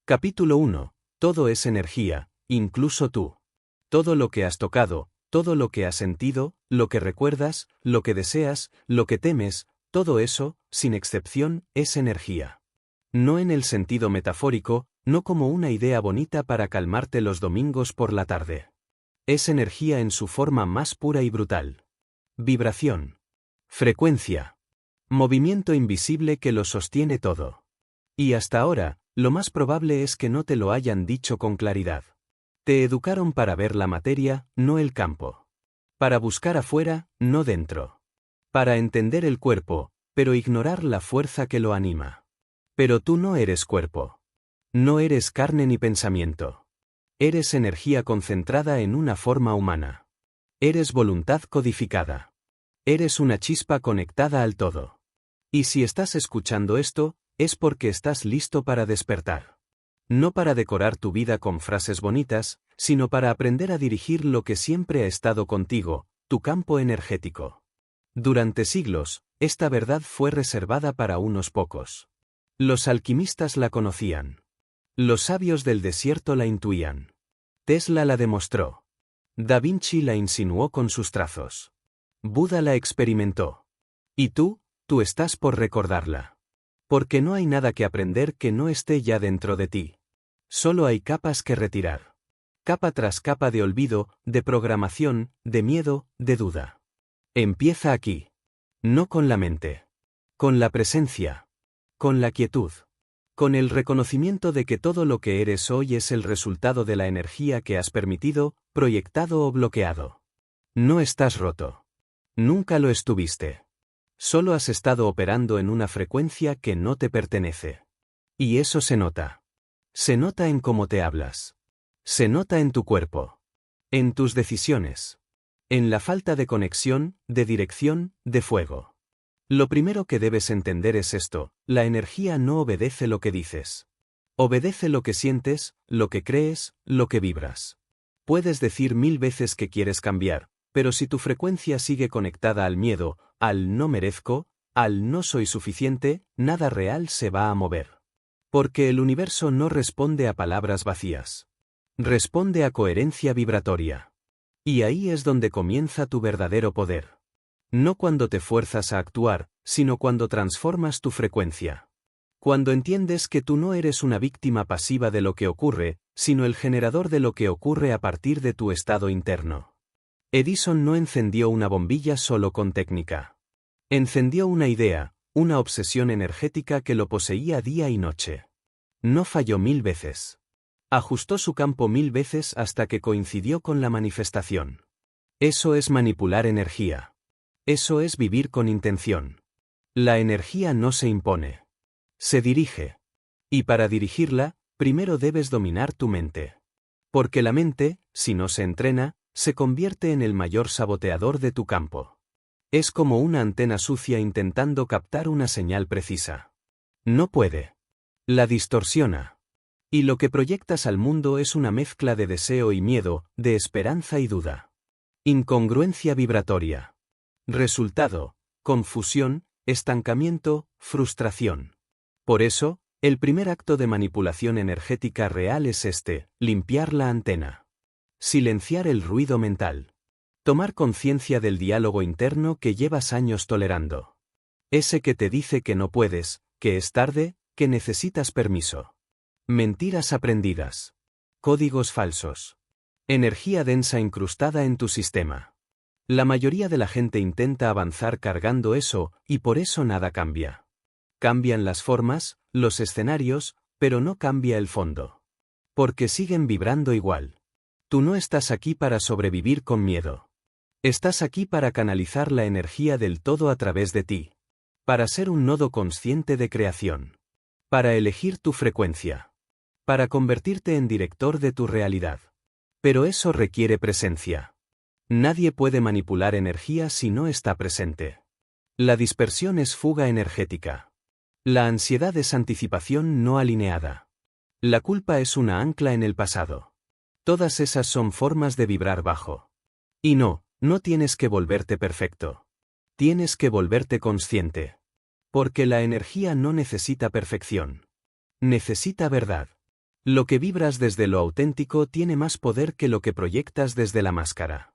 Capítulo 1. Todo es energía, incluso tú. Todo lo que has tocado, todo lo que has sentido, lo que recuerdas, lo que deseas, lo que temes, todo eso, sin excepción, es energía. No en el sentido metafórico, no como una idea bonita para calmarte los domingos por la tarde. Es energía en su forma más pura y brutal. Vibración. Frecuencia. Movimiento invisible que lo sostiene todo. Y hasta ahora, lo más probable es que no te lo hayan dicho con claridad. Te educaron para ver la materia, no el campo. Para buscar afuera, no dentro. Para entender el cuerpo, pero ignorar la fuerza que lo anima. Pero tú no eres cuerpo. No eres carne ni pensamiento. Eres energía concentrada en una forma humana. Eres voluntad codificada. Eres una chispa conectada al todo. Y si estás escuchando esto, es porque estás listo para despertar. No para decorar tu vida con frases bonitas, sino para aprender a dirigir lo que siempre ha estado contigo, tu campo energético. Durante siglos, esta verdad fue reservada para unos pocos. Los alquimistas la conocían. Los sabios del desierto la intuían. Tesla la demostró. Da Vinci la insinuó con sus trazos. Buda la experimentó. Y tú estás por recordarla. Porque no hay nada que aprender que no esté ya dentro de ti. Solo hay capas que retirar. Capa tras capa de olvido, de programación, de miedo, de duda. Empieza aquí. No con la mente. Con la presencia. Con la quietud. Con el reconocimiento de que todo lo que eres hoy es el resultado de la energía que has permitido, proyectado o bloqueado. No estás roto. Nunca lo estuviste. Solo has estado operando en una frecuencia que no te pertenece. Y eso se nota. Se nota en cómo te hablas. Se nota en tu cuerpo. En tus decisiones. En la falta de conexión, de dirección, de fuego. Lo primero que debes entender es esto: la energía no obedece lo que dices. Obedece lo que sientes, lo que crees, lo que vibras. Puedes decir 1000 veces que quieres cambiar, pero si tu frecuencia sigue conectada al miedo, al no merezco, al no soy suficiente, nada real se va a mover. Porque el universo no responde a palabras vacías. Responde a coherencia vibratoria. Y ahí es donde comienza tu verdadero poder. No cuando te fuerzas a actuar, sino cuando transformas tu frecuencia. Cuando entiendes que tú no eres una víctima pasiva de lo que ocurre, sino el generador de lo que ocurre a partir de tu estado interno. Edison no encendió una bombilla solo con técnica. Encendió una idea, una obsesión energética que lo poseía día y noche. No falló 1000 veces. Ajustó su campo 1000 veces hasta que coincidió con la manifestación. Eso es manipular energía. Eso es vivir con intención. La energía no se impone. Se dirige. Y para dirigirla, primero debes dominar tu mente. Porque la mente, si no se entrena, se convierte en el mayor saboteador de tu campo. Es como una antena sucia intentando captar una señal precisa. No puede. La distorsiona. Y lo que proyectas al mundo es una mezcla de deseo y miedo, de esperanza y duda. Incongruencia vibratoria. Resultado: confusión, estancamiento, frustración. Por eso, el primer acto de manipulación energética real es limpiar la antena. Silenciar el ruido mental. Tomar conciencia del diálogo interno que llevas años tolerando. Ese que te dice que no puedes, que es tarde, que necesitas permiso. Mentiras aprendidas. Códigos falsos. Energía densa incrustada en tu sistema. La mayoría de la gente intenta avanzar cargando eso, y por eso nada cambia. Cambian las formas, los escenarios, pero no cambia el fondo. Porque siguen vibrando igual. Tú no estás aquí para sobrevivir con miedo. Estás aquí para canalizar la energía del todo a través de ti. Para ser un nodo consciente de creación. Para elegir tu frecuencia. Para convertirte en director de tu realidad. Pero eso requiere presencia. Nadie puede manipular energía si no está presente. La dispersión es fuga energética. La ansiedad es anticipación no alineada. La culpa es una ancla en el pasado. Todas esas son formas de vibrar bajo. Y no tienes que volverte perfecto. Tienes que volverte consciente. Porque la energía no necesita perfección. Necesita verdad. Lo que vibras desde lo auténtico tiene más poder que lo que proyectas desde la máscara.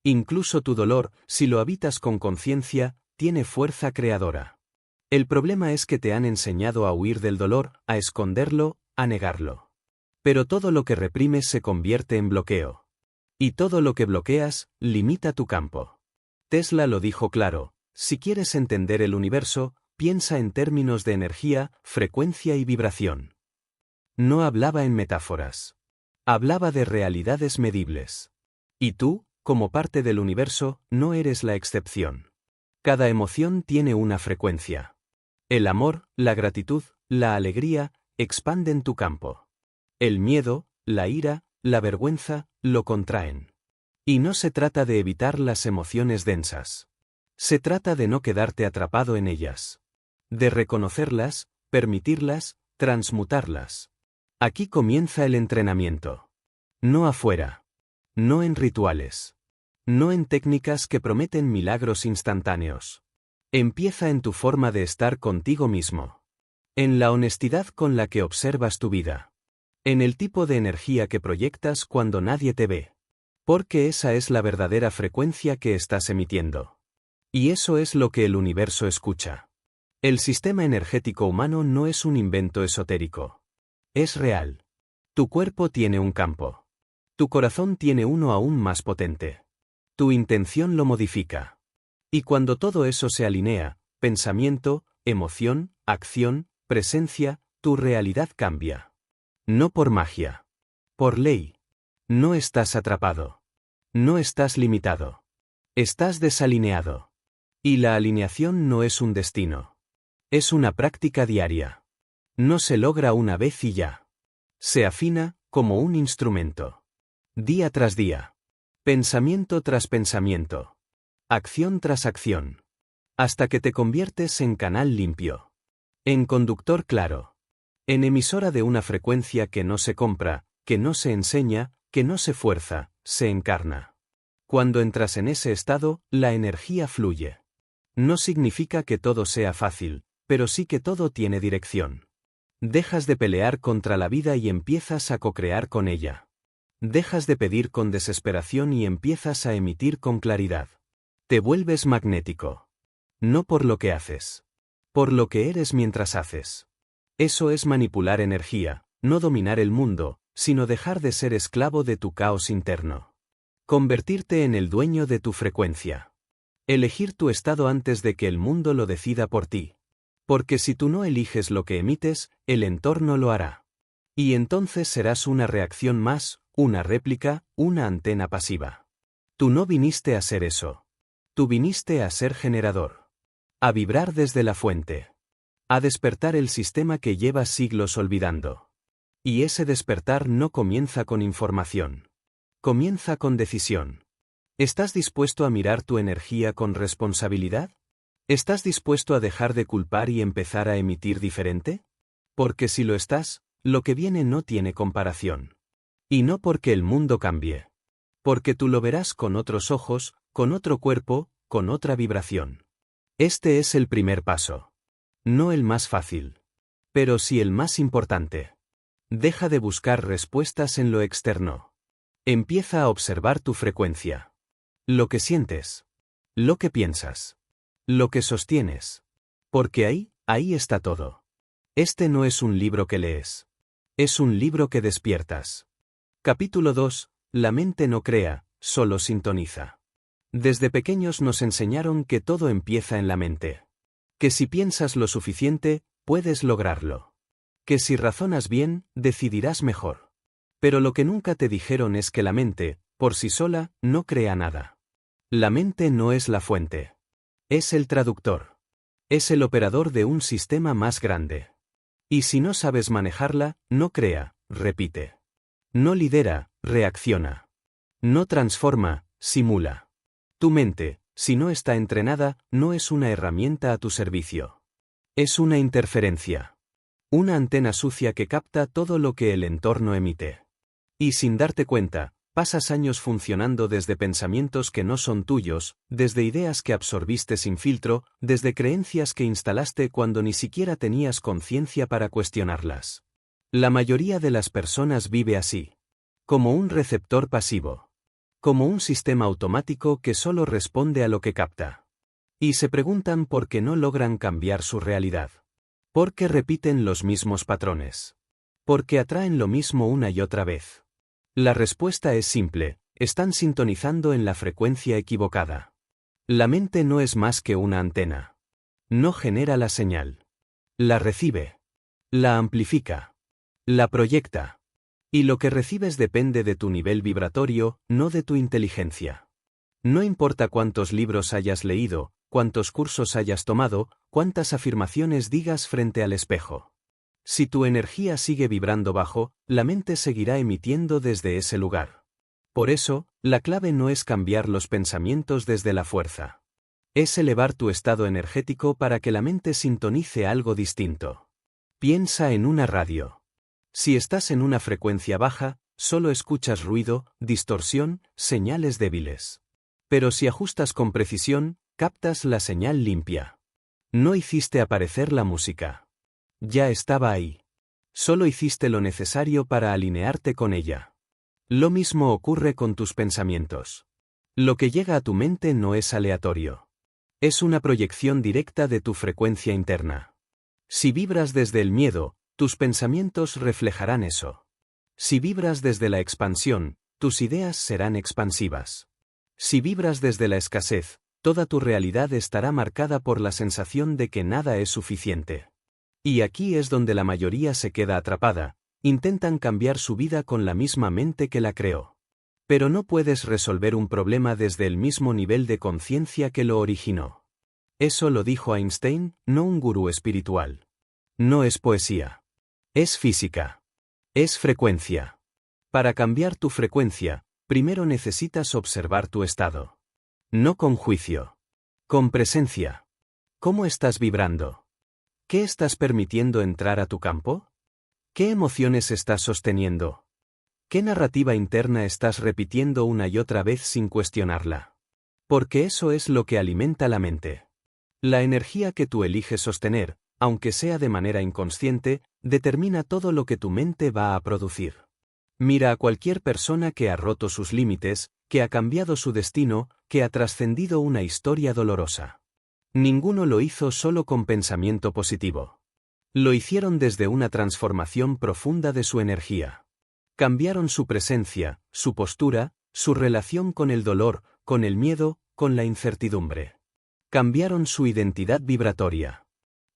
Incluso tu dolor, si lo habitas con conciencia, tiene fuerza creadora. El problema es que te han enseñado a huir del dolor, a esconderlo, a negarlo. Pero todo lo que reprimes se convierte en bloqueo. Y todo lo que bloqueas, limita tu campo. Tesla lo dijo claro: si quieres entender el universo, piensa en términos de energía, frecuencia y vibración. No hablaba en metáforas. Hablaba de realidades medibles. Y tú, como parte del universo, no eres la excepción. Cada emoción tiene una frecuencia. El amor, la gratitud, la alegría, expanden tu campo. El miedo, la ira, la vergüenza, lo contraen. Y no se trata de evitar las emociones densas. Se trata de no quedarte atrapado en ellas. De reconocerlas, permitirlas, transmutarlas. Aquí comienza el entrenamiento. No afuera. No en rituales. No en técnicas que prometen milagros instantáneos. Empieza en tu forma de estar contigo mismo. En la honestidad con la que observas tu vida. En el tipo de energía que proyectas cuando nadie te ve. Porque esa es la verdadera frecuencia que estás emitiendo. Y eso es lo que el universo escucha. El sistema energético humano no es un invento esotérico. Es real. Tu cuerpo tiene un campo. Tu corazón tiene uno aún más potente. Tu intención lo modifica. Y cuando todo eso se alinea, pensamiento, emoción, acción, presencia, tu realidad cambia. No por magia. Por ley. No estás atrapado. No estás limitado. Estás desalineado. Y la alineación no es un destino. Es una práctica diaria. No se logra una vez y ya. Se afina, como un instrumento. Día tras día. Pensamiento tras pensamiento. Acción tras acción. Hasta que te conviertes en canal limpio. En conductor claro. En emisora de una frecuencia que no se compra, que no se enseña, que no se fuerza, se encarna. Cuando entras en ese estado, la energía fluye. No significa que todo sea fácil, pero sí que todo tiene dirección. Dejas de pelear contra la vida y empiezas a co-crear con ella. Dejas de pedir con desesperación y empiezas a emitir con claridad. Te vuelves magnético. No por lo que haces. Por lo que eres mientras haces. Eso es manipular energía, no dominar el mundo, sino dejar de ser esclavo de tu caos interno. Convertirte en el dueño de tu frecuencia. Elegir tu estado antes de que el mundo lo decida por ti. Porque si tú no eliges lo que emites, el entorno lo hará. Y entonces serás una reacción más, una réplica, una antena pasiva. Tú no viniste a ser eso. Tú viniste a ser generador. A vibrar desde la fuente. A despertar el sistema que llevas siglos olvidando. Y ese despertar no comienza con información. Comienza con decisión. ¿Estás dispuesto a mirar tu energía con responsabilidad? ¿Estás dispuesto a dejar de culpar y empezar a emitir diferente? Porque si lo estás, lo que viene no tiene comparación. Y no porque el mundo cambie. Porque tú lo verás con otros ojos, con otro cuerpo, con otra vibración. Este es el primer paso. No el más fácil. Pero sí el más importante. Deja de buscar respuestas en lo externo. Empieza a observar tu frecuencia. Lo que sientes. Lo que piensas. Lo que sostienes. Porque ahí está todo. Este no es un libro que lees. Es un libro que despiertas. Capítulo 2. La mente no crea, solo sintoniza. Desde pequeños nos enseñaron que todo empieza en la mente. Que si piensas lo suficiente, puedes lograrlo. Que si razonas bien, decidirás mejor. Pero lo que nunca te dijeron es que la mente, por sí sola, no crea nada. La mente no es la fuente. Es el traductor. Es el operador de un sistema más grande. Y si no sabes manejarla, no crea, repite. No lidera, reacciona. No transforma, simula. Tu mente, si no está entrenada, no es una herramienta a tu servicio. Es una interferencia. Una antena sucia que capta todo lo que el entorno emite. Y sin darte cuenta, pasas años funcionando desde pensamientos que no son tuyos, desde ideas que absorbiste sin filtro, desde creencias que instalaste cuando ni siquiera tenías conciencia para cuestionarlas. La mayoría de las personas vive así. Como un receptor pasivo. Como un sistema automático que solo responde a lo que capta. Y se preguntan por qué no logran cambiar su realidad. ¿Por qué repiten los mismos patrones? ¿Por qué atraen lo mismo una y otra vez? La respuesta es simple, están sintonizando en la frecuencia equivocada. La mente no es más que una antena. No genera la señal. La recibe. La amplifica. La proyecta. Y lo que recibes depende de tu nivel vibratorio, no de tu inteligencia. No importa cuántos libros hayas leído, cuántos cursos hayas tomado, cuántas afirmaciones digas frente al espejo. Si tu energía sigue vibrando bajo, la mente seguirá emitiendo desde ese lugar. Por eso, la clave no es cambiar los pensamientos desde la fuerza. Es elevar tu estado energético para que la mente sintonice algo distinto. Piensa en una radio. Si estás en una frecuencia baja, solo escuchas ruido, distorsión, señales débiles. Pero si ajustas con precisión, captas la señal limpia. No hiciste aparecer la música. Ya estaba ahí. Solo hiciste lo necesario para alinearte con ella. Lo mismo ocurre con tus pensamientos. Lo que llega a tu mente no es aleatorio. Es una proyección directa de tu frecuencia interna. Si vibras desde el miedo, tus pensamientos reflejarán eso. Si vibras desde la expansión, tus ideas serán expansivas. Si vibras desde la escasez, toda tu realidad estará marcada por la sensación de que nada es suficiente. Y aquí es donde la mayoría se queda atrapada, intentan cambiar su vida con la misma mente que la creó. Pero no puedes resolver un problema desde el mismo nivel de conciencia que lo originó. Eso lo dijo Einstein, no un gurú espiritual. No es poesía. Es física. Es frecuencia. Para cambiar tu frecuencia, primero necesitas observar tu estado. No con juicio. Con presencia. ¿Cómo estás vibrando? ¿Qué estás permitiendo entrar a tu campo? ¿Qué emociones estás sosteniendo? ¿Qué narrativa interna estás repitiendo una y otra vez sin cuestionarla? Porque eso es lo que alimenta la mente. La energía que tú eliges sostener, aunque sea de manera inconsciente, determina todo lo que tu mente va a producir. Mira a cualquier persona que ha roto sus límites, que ha cambiado su destino, que ha trascendido una historia dolorosa. Ninguno lo hizo solo con pensamiento positivo. Lo hicieron desde una transformación profunda de su energía. Cambiaron su presencia, su postura, su relación con el dolor, con el miedo, con la incertidumbre. Cambiaron su identidad vibratoria.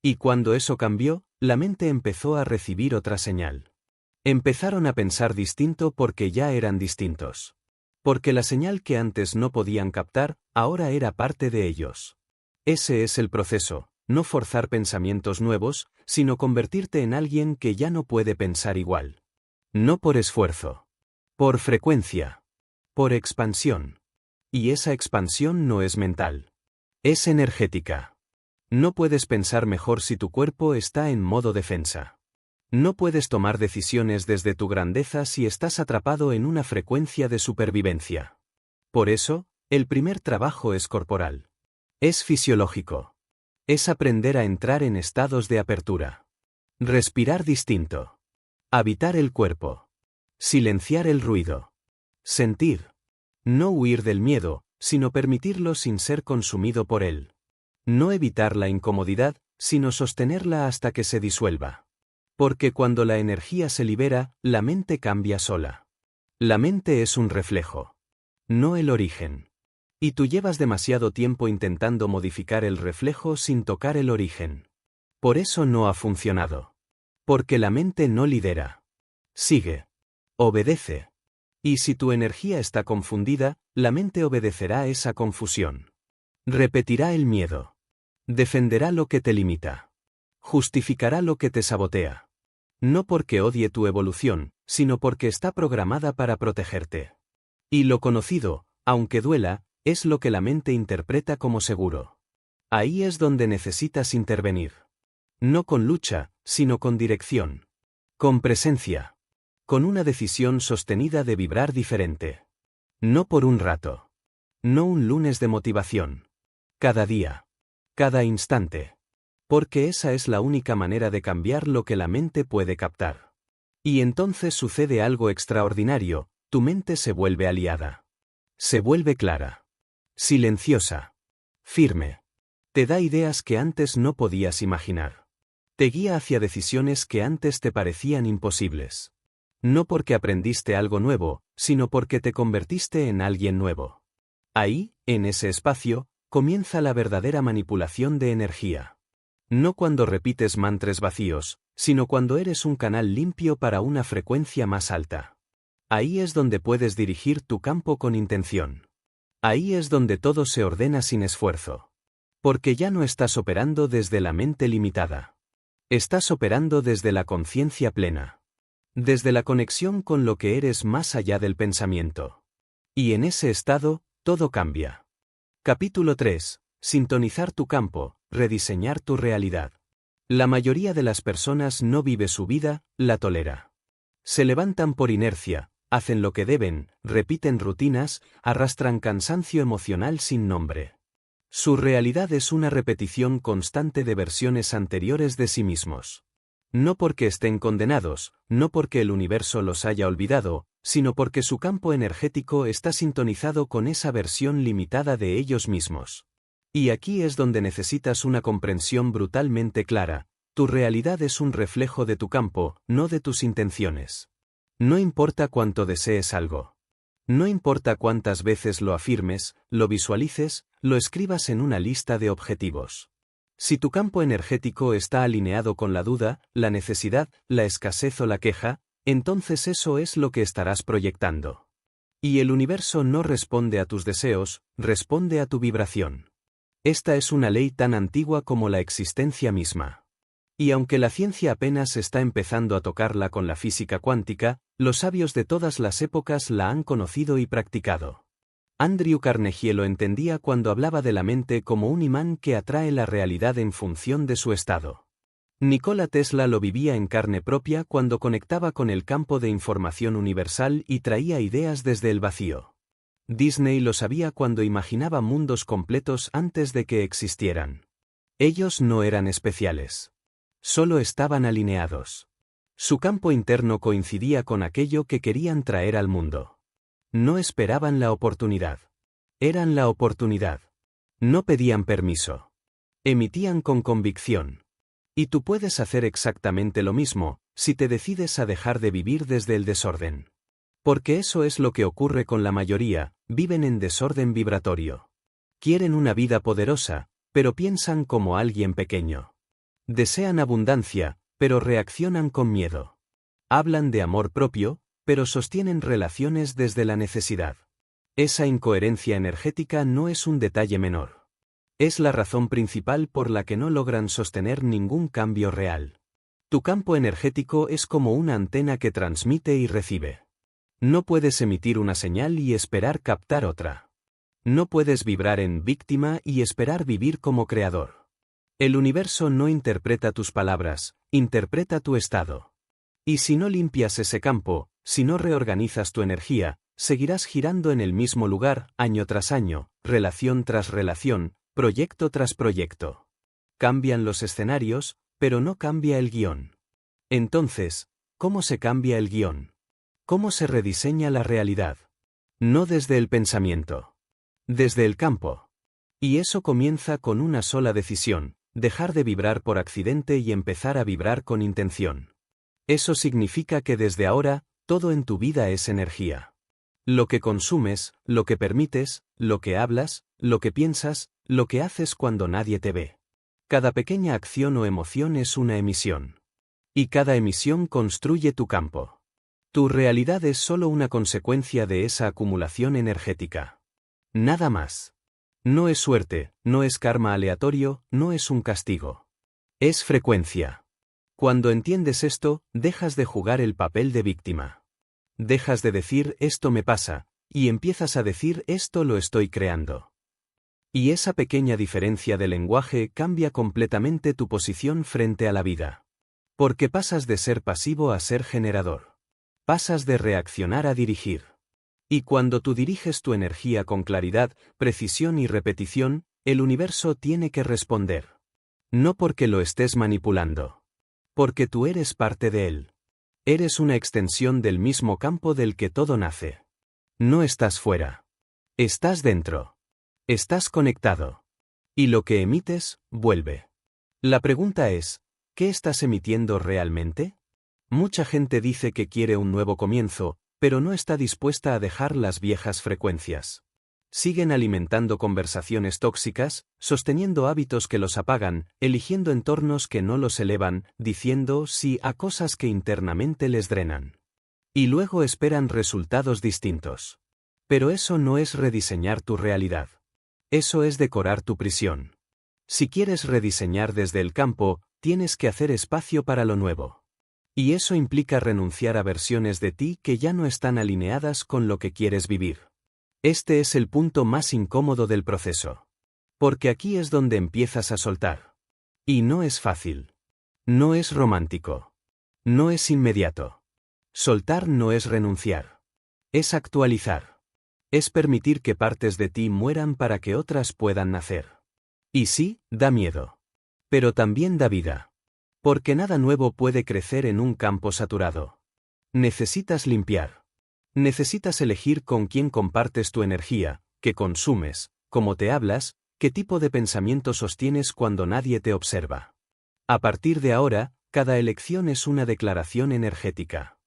Y cuando eso cambió, la mente empezó a recibir otra señal. Empezaron a pensar distinto porque ya eran distintos. Porque la señal que antes no podían captar, ahora era parte de ellos. Ese es el proceso, no forzar pensamientos nuevos, sino convertirte en alguien que ya no puede pensar igual. No por esfuerzo. Por frecuencia. Por expansión. Y esa expansión no es mental. Es energética. No puedes pensar mejor si tu cuerpo está en modo defensa. No puedes tomar decisiones desde tu grandeza si estás atrapado en una frecuencia de supervivencia. Por eso, el primer trabajo es corporal. Es fisiológico. Es aprender a entrar en estados de apertura. Respirar distinto. Habitar el cuerpo. Silenciar el ruido. Sentir. No huir del miedo, sino permitirlo sin ser consumido por él. No evitar la incomodidad, sino sostenerla hasta que se disuelva. Porque cuando la energía se libera, la mente cambia sola. La mente es un reflejo. No el origen. Y tú llevas demasiado tiempo intentando modificar el reflejo sin tocar el origen. Por eso no ha funcionado. Porque la mente no lidera. Sigue. Obedece. Y si tu energía está confundida, la mente obedecerá esa confusión. Repetirá el miedo. Defenderá lo que te limita. Justificará lo que te sabotea. No porque odie tu evolución, sino porque está programada para protegerte. Y lo conocido, aunque duela, es lo que la mente interpreta como seguro. Ahí es donde necesitas intervenir. No con lucha, sino con dirección. Con presencia. Con una decisión sostenida de vibrar diferente. No por un rato. No un lunes de motivación. Cada día. Cada instante. Porque esa es la única manera de cambiar lo que la mente puede captar. Y entonces sucede algo extraordinario, tu mente se vuelve aliada. Se vuelve clara. Silenciosa. Firme. Te da ideas que antes no podías imaginar. Te guía hacia decisiones que antes te parecían imposibles. No porque aprendiste algo nuevo, sino porque te convertiste en alguien nuevo. Ahí, en ese espacio, comienza la verdadera manipulación de energía. No cuando repites mantras vacíos, sino cuando eres un canal limpio para una frecuencia más alta. Ahí es donde puedes dirigir tu campo con intención. Ahí es donde todo se ordena sin esfuerzo. Porque ya no estás operando desde la mente limitada. Estás operando desde la conciencia plena. Desde la conexión con lo que eres más allá del pensamiento. Y en ese estado, todo cambia. Capítulo 3. Sintonizar tu campo, rediseñar tu realidad. La mayoría de las personas no vive su vida, la tolera. Se levantan por inercia, hacen lo que deben, repiten rutinas, arrastran cansancio emocional sin nombre. Su realidad es una repetición constante de versiones anteriores de sí mismos. No porque estén condenados, no porque el universo los haya olvidado, sino porque su campo energético está sintonizado con esa versión limitada de ellos mismos. Y aquí es donde necesitas una comprensión brutalmente clara: tu realidad es un reflejo de tu campo, no de tus intenciones. No importa cuánto desees algo. No importa cuántas veces lo afirmes, lo visualices, lo escribas en una lista de objetivos. Si tu campo energético está alineado con la duda, la necesidad, la escasez o la queja, entonces eso es lo que estarás proyectando. Y el universo no responde a tus deseos, responde a tu vibración. Esta es una ley tan antigua como la existencia misma. Y aunque la ciencia apenas está empezando a tocarla con la física cuántica, los sabios de todas las épocas la han conocido y practicado. Andrew Carnegie lo entendía cuando hablaba de la mente como un imán que atrae la realidad en función de su estado. Nikola Tesla lo vivía en carne propia cuando conectaba con el campo de información universal y traía ideas desde el vacío. Disney lo sabía cuando imaginaba mundos completos antes de que existieran. Ellos no eran especiales. Solo estaban alineados. Su campo interno coincidía con aquello que querían traer al mundo. No esperaban la oportunidad. Eran la oportunidad. No pedían permiso. Emitían con convicción. Y tú puedes hacer exactamente lo mismo, si te decides a dejar de vivir desde el desorden. Porque eso es lo que ocurre con la mayoría: viven en desorden vibratorio. Quieren una vida poderosa, pero piensan como alguien pequeño. Desean abundancia, pero reaccionan con miedo. Hablan de amor propio, pero sostienen relaciones desde la necesidad. Esa incoherencia energética no es un detalle menor. Es la razón principal por la que no logran sostener ningún cambio real. Tu campo energético es como una antena que transmite y recibe. No puedes emitir una señal y esperar captar otra. No puedes vibrar en víctima y esperar vivir como creador. El universo no interpreta tus palabras, interpreta tu estado. Y si no limpias ese campo, si no reorganizas tu energía, seguirás girando en el mismo lugar, año tras año, relación tras relación, proyecto tras proyecto. Cambian los escenarios, pero no cambia el guión. Entonces, ¿cómo se cambia el guión? ¿Cómo se rediseña la realidad? No desde el pensamiento. Desde el campo. Y eso comienza con una sola decisión: dejar de vibrar por accidente y empezar a vibrar con intención. Eso significa que desde ahora, todo en tu vida es energía. Lo que consumes, lo que permites, lo que hablas, lo que piensas, lo que haces cuando nadie te ve. Cada pequeña acción o emoción es una emisión. Y cada emisión construye tu campo. Tu realidad es solo una consecuencia de esa acumulación energética. Nada más. No es suerte, no es karma aleatorio, no es un castigo. Es frecuencia. Cuando entiendes esto, dejas de jugar el papel de víctima. Dejas de decir esto me pasa, y empiezas a decir esto lo estoy creando. Y esa pequeña diferencia de lenguaje cambia completamente tu posición frente a la vida. Porque pasas de ser pasivo a ser generador. Pasas de reaccionar a dirigir. Y cuando tú diriges tu energía con claridad, precisión y repetición, el universo tiene que responder. No porque lo estés manipulando. Porque tú eres parte de él. Eres una extensión del mismo campo del que todo nace. No estás fuera. Estás dentro. Estás conectado. Y lo que emites, vuelve. La pregunta es, ¿qué estás emitiendo realmente? Mucha gente dice que quiere un nuevo comienzo, pero no está dispuesta a dejar las viejas frecuencias. Siguen alimentando conversaciones tóxicas, sosteniendo hábitos que los apagan, eligiendo entornos que no los elevan, diciendo sí a cosas que internamente les drenan. Y luego esperan resultados distintos. Pero eso no es rediseñar tu realidad. Eso es decorar tu prisión. Si quieres rediseñar desde el campo, tienes que hacer espacio para lo nuevo. Y eso implica renunciar a versiones de ti que ya no están alineadas con lo que quieres vivir. Este es el punto más incómodo del proceso. Porque aquí es donde empiezas a soltar. Y no es fácil. No es romántico. No es inmediato. Soltar no es renunciar. Es actualizar. Es permitir que partes de ti mueran para que otras puedan nacer. Y sí, da miedo. Pero también da vida. Porque nada nuevo puede crecer en un campo saturado. Necesitas limpiar. Necesitas elegir con quién compartes tu energía, qué consumes, cómo te hablas, qué tipo de pensamiento sostienes cuando nadie te observa. A partir de ahora, cada elección es una declaración energética.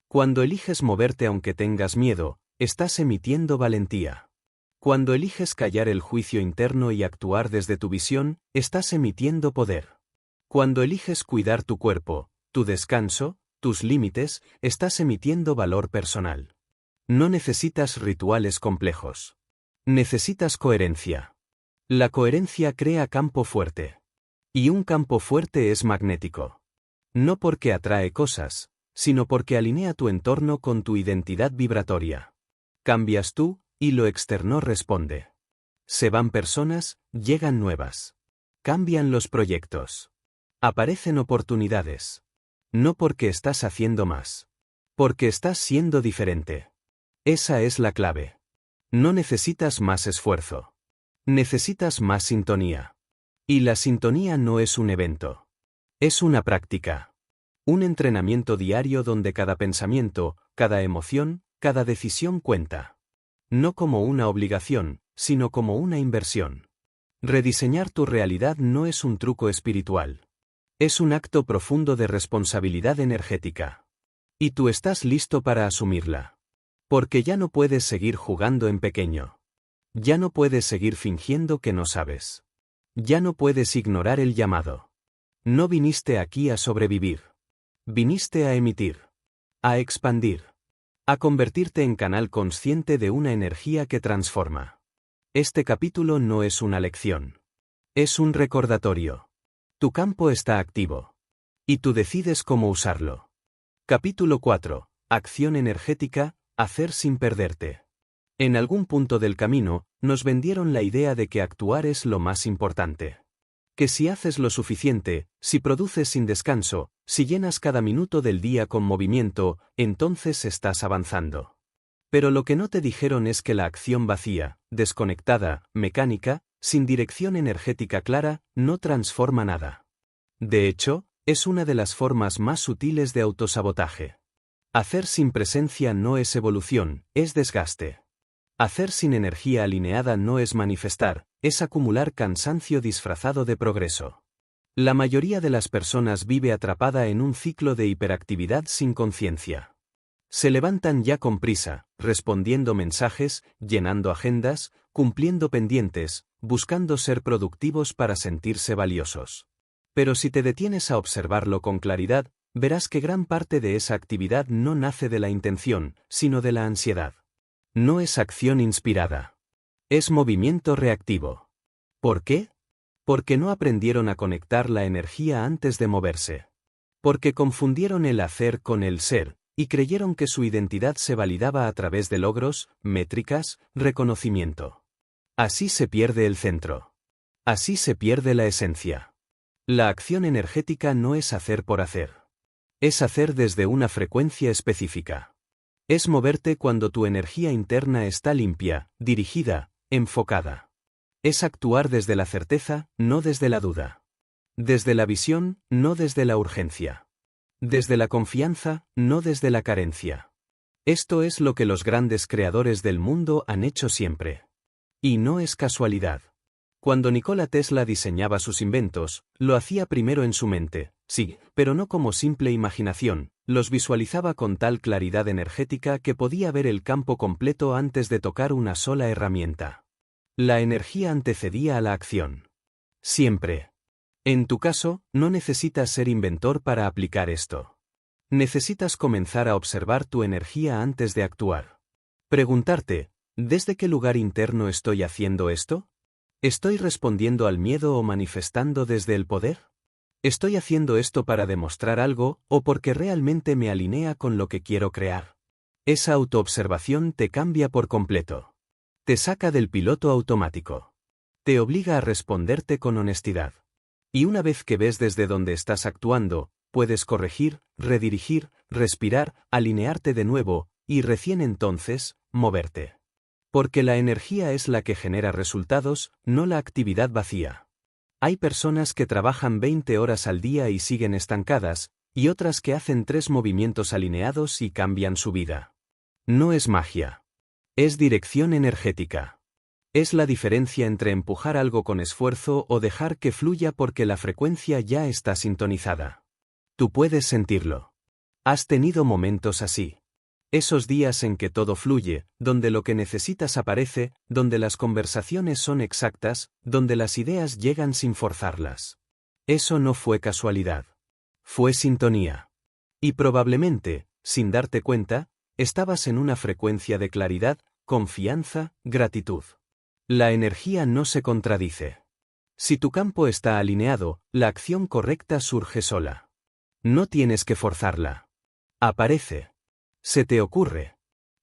Cuando eliges moverte aunque tengas miedo, estás emitiendo valentía. Cuando eliges callar el juicio interno y actuar desde tu visión, estás emitiendo poder. Cuando eliges cuidar tu cuerpo, tu descanso, tus límites, estás emitiendo valor personal. No necesitas rituales complejos. Necesitas coherencia. La coherencia crea campo fuerte. Y un campo fuerte es magnético. No porque atrae cosas, sino porque alinea tu entorno con tu identidad vibratoria. Cambias tú, y lo externo responde. Se van personas, llegan nuevas. Cambian los proyectos. Aparecen oportunidades. No porque estás haciendo más. Porque estás siendo diferente. Esa es la clave. No necesitas más esfuerzo. Necesitas más sintonía. Y la sintonía no es un evento. Es una práctica. Un entrenamiento diario donde cada pensamiento, cada emoción, cada decisión cuenta. No como una obligación, sino como una inversión. Rediseñar tu realidad no es un truco espiritual. Es un acto profundo de responsabilidad energética. Y tú estás listo para asumirla. Porque ya no puedes seguir jugando en pequeño. Ya no puedes seguir fingiendo que no sabes. Ya no puedes ignorar el llamado. No viniste aquí a sobrevivir. Viniste a emitir. A expandir. A convertirte en canal consciente de una energía que transforma. Este capítulo no es una lección. Es un recordatorio. Tu campo está activo. Y tú decides cómo usarlo. Capítulo 4. Acción energética. Hacer sin perderte. En algún punto del camino, nos vendieron la idea de que actuar es lo más importante. Que si haces lo suficiente, si produces sin descanso, si llenas cada minuto del día con movimiento, entonces estás avanzando. Pero lo que no te dijeron es que la acción vacía, desconectada, mecánica, sin dirección energética clara, no transforma nada. De hecho, es una de las formas más sutiles de autosabotaje. Hacer sin presencia no es evolución, es desgaste. Hacer sin energía alineada no es manifestar, es acumular cansancio disfrazado de progreso. La mayoría de las personas vive atrapada en un ciclo de hiperactividad sin conciencia. Se levantan ya con prisa, respondiendo mensajes, llenando agendas, cumpliendo pendientes, buscando ser productivos para sentirse valiosos. Pero si te detienes a observarlo con claridad, verás que gran parte de esa actividad no nace de la intención, sino de la ansiedad. No es acción inspirada. Es movimiento reactivo. ¿Por qué? Porque no aprendieron a conectar la energía antes de moverse. Porque confundieron el hacer con el ser, y creyeron que su identidad se validaba a través de logros, métricas, reconocimiento. Así se pierde el centro. Así se pierde la esencia. La acción energética no es hacer por hacer. Es hacer desde una frecuencia específica. Es moverte cuando tu energía interna está limpia, dirigida, enfocada. Es actuar desde la certeza, no desde la duda. Desde la visión, no desde la urgencia. Desde la confianza, no desde la carencia. Esto es lo que los grandes creadores del mundo han hecho siempre. Y no es casualidad. Cuando Nikola Tesla diseñaba sus inventos, lo hacía primero en su mente, sí, pero no como simple imaginación, los visualizaba con tal claridad energética que podía ver el campo completo antes de tocar una sola herramienta. La energía antecedía a la acción. Siempre. En tu caso, no necesitas ser inventor para aplicar esto. Necesitas comenzar a observar tu energía antes de actuar. Preguntarte, ¿desde qué lugar interno estoy haciendo esto? ¿Estoy respondiendo al miedo o manifestando desde el poder? ¿Estoy haciendo esto para demostrar algo o porque realmente me alinea con lo que quiero crear? Esa autoobservación te cambia por completo. Te saca del piloto automático. Te obliga a responderte con honestidad. Y una vez que ves desde dónde estás actuando, puedes corregir, redirigir, respirar, alinearte de nuevo, y recién entonces, moverte. Porque la energía es la que genera resultados, no la actividad vacía. Hay personas que trabajan 20 horas al día y siguen estancadas, y otras que hacen 3 movimientos alineados y cambian su vida. No es magia. Es dirección energética. Es la diferencia entre empujar algo con esfuerzo o dejar que fluya porque la frecuencia ya está sintonizada. Tú puedes sentirlo. Has tenido momentos así. Esos días en que todo fluye, donde lo que necesitas aparece, donde las conversaciones son exactas, donde las ideas llegan sin forzarlas. Eso no fue casualidad. Fue sintonía. Y probablemente, sin darte cuenta, estabas en una frecuencia de claridad, confianza, gratitud. La energía no se contradice. Si tu campo está alineado, la acción correcta surge sola. No tienes que forzarla. Aparece. Se te ocurre.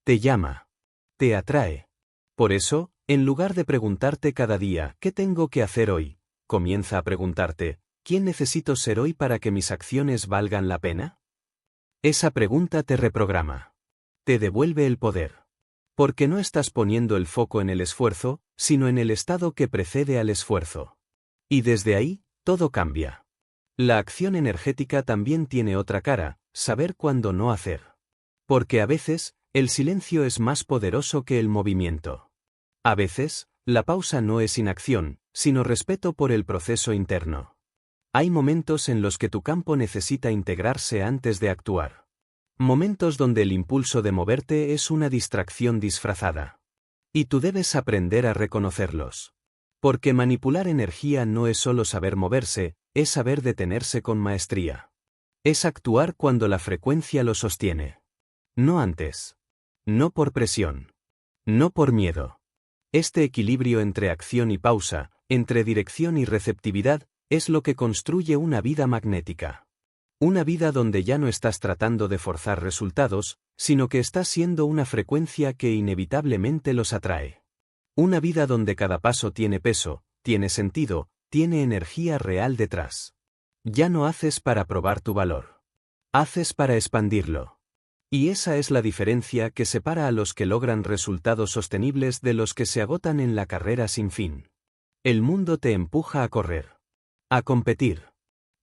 Te llama. Te atrae. Por eso, en lugar de preguntarte cada día, ¿qué tengo que hacer hoy?, comienza a preguntarte, ¿quién necesito ser hoy para que mis acciones valgan la pena? Esa pregunta te reprograma. Te devuelve el poder. Porque no estás poniendo el foco en el esfuerzo, sino en el estado que precede al esfuerzo. Y desde ahí, todo cambia. La acción energética también tiene otra cara, saber cuándo no hacer. Porque a veces, el silencio es más poderoso que el movimiento. A veces, la pausa no es inacción, sino respeto por el proceso interno. Hay momentos en los que tu campo necesita integrarse antes de actuar. Momentos donde el impulso de moverte es una distracción disfrazada. Y tú debes aprender a reconocerlos. Porque manipular energía no es solo saber moverse, es saber detenerse con maestría. Es actuar cuando la frecuencia lo sostiene. No antes. No por presión. No por miedo. Este equilibrio entre acción y pausa, entre dirección y receptividad, es lo que construye una vida magnética. Una vida donde ya no estás tratando de forzar resultados, sino que estás siendo una frecuencia que inevitablemente los atrae. Una vida donde cada paso tiene peso, tiene sentido, tiene energía real detrás. Ya no haces para probar tu valor. Haces para expandirlo. Y esa es la diferencia que separa a los que logran resultados sostenibles de los que se agotan en la carrera sin fin. El mundo te empuja a correr. A competir.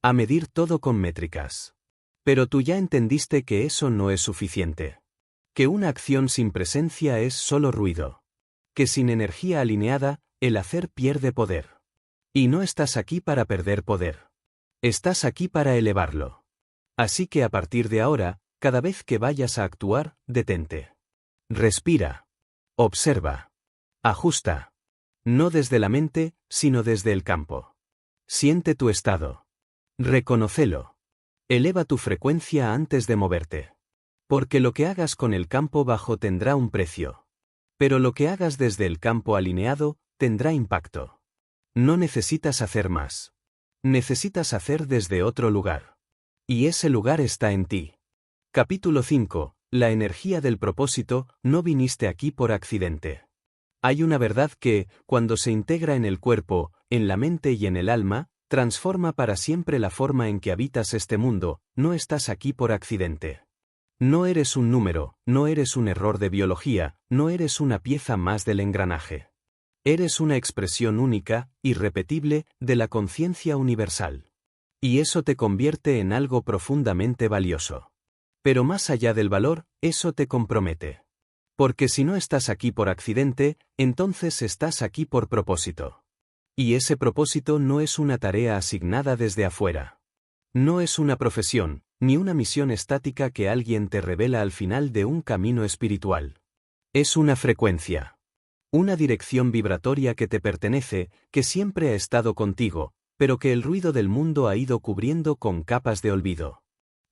A medir todo con métricas. Pero tú ya entendiste que eso no es suficiente. Que una acción sin presencia es solo ruido. Que sin energía alineada, el hacer pierde poder. Y no estás aquí para perder poder. Estás aquí para elevarlo. Así que a partir de ahora, cada vez que vayas a actuar, detente. Respira. Observa. Ajusta. No desde la mente, sino desde el campo. Siente tu estado. Reconócelo. Eleva tu frecuencia antes de moverte. Porque lo que hagas con el campo bajo tendrá un precio. Pero lo que hagas desde el campo alineado, tendrá impacto. No necesitas hacer más. Necesitas hacer desde otro lugar. Y ese lugar está en ti. Capítulo 5. La energía del propósito. No viniste aquí por accidente. Hay una verdad que, cuando se integra en el cuerpo, en la mente y en el alma, transforma para siempre la forma en que habitas este mundo. No estás aquí por accidente. No eres un número, no eres un error de biología, no eres una pieza más del engranaje. Eres una expresión única, irrepetible, de la conciencia universal. Y eso te convierte en algo profundamente valioso. Pero más allá del valor, eso te compromete. Porque si no estás aquí por accidente, entonces estás aquí por propósito. Y ese propósito no es una tarea asignada desde afuera. No es una profesión, ni una misión estática que alguien te revela al final de un camino espiritual. Es una frecuencia. Una dirección vibratoria que te pertenece, que siempre ha estado contigo, pero que el ruido del mundo ha ido cubriendo con capas de olvido.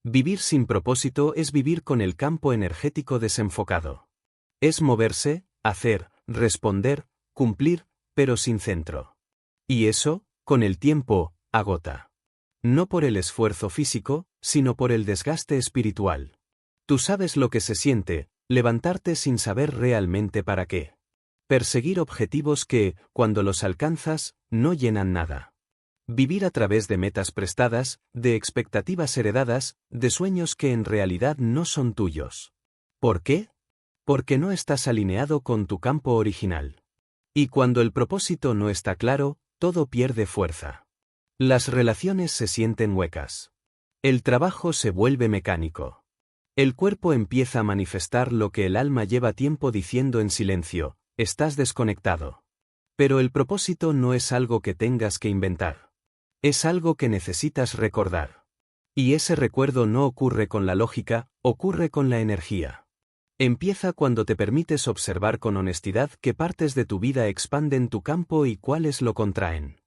Vivir sin propósito es vivir con el campo energético desenfocado. Es moverse, hacer, responder, cumplir, pero sin centro. Y eso, con el tiempo, agota. No por el esfuerzo físico, sino por el desgaste espiritual. Tú sabes lo que se siente, levantarte sin saber realmente para qué. Perseguir objetivos que, cuando los alcanzas, no llenan nada. Vivir a través de metas prestadas, de expectativas heredadas, de sueños que en realidad no son tuyos. ¿Por qué? Porque no estás alineado con tu campo original. Y cuando el propósito no está claro, todo pierde fuerza. Las relaciones se sienten huecas. El trabajo se vuelve mecánico. El cuerpo empieza a manifestar lo que el alma lleva tiempo diciendo en silencio: estás desconectado. Pero el propósito no es algo que tengas que inventar. Es algo que necesitas recordar. Y ese recuerdo no ocurre con la lógica, ocurre con la energía. Empieza cuando te permites observar con honestidad qué partes de tu vida expanden tu campo y cuáles lo contraen.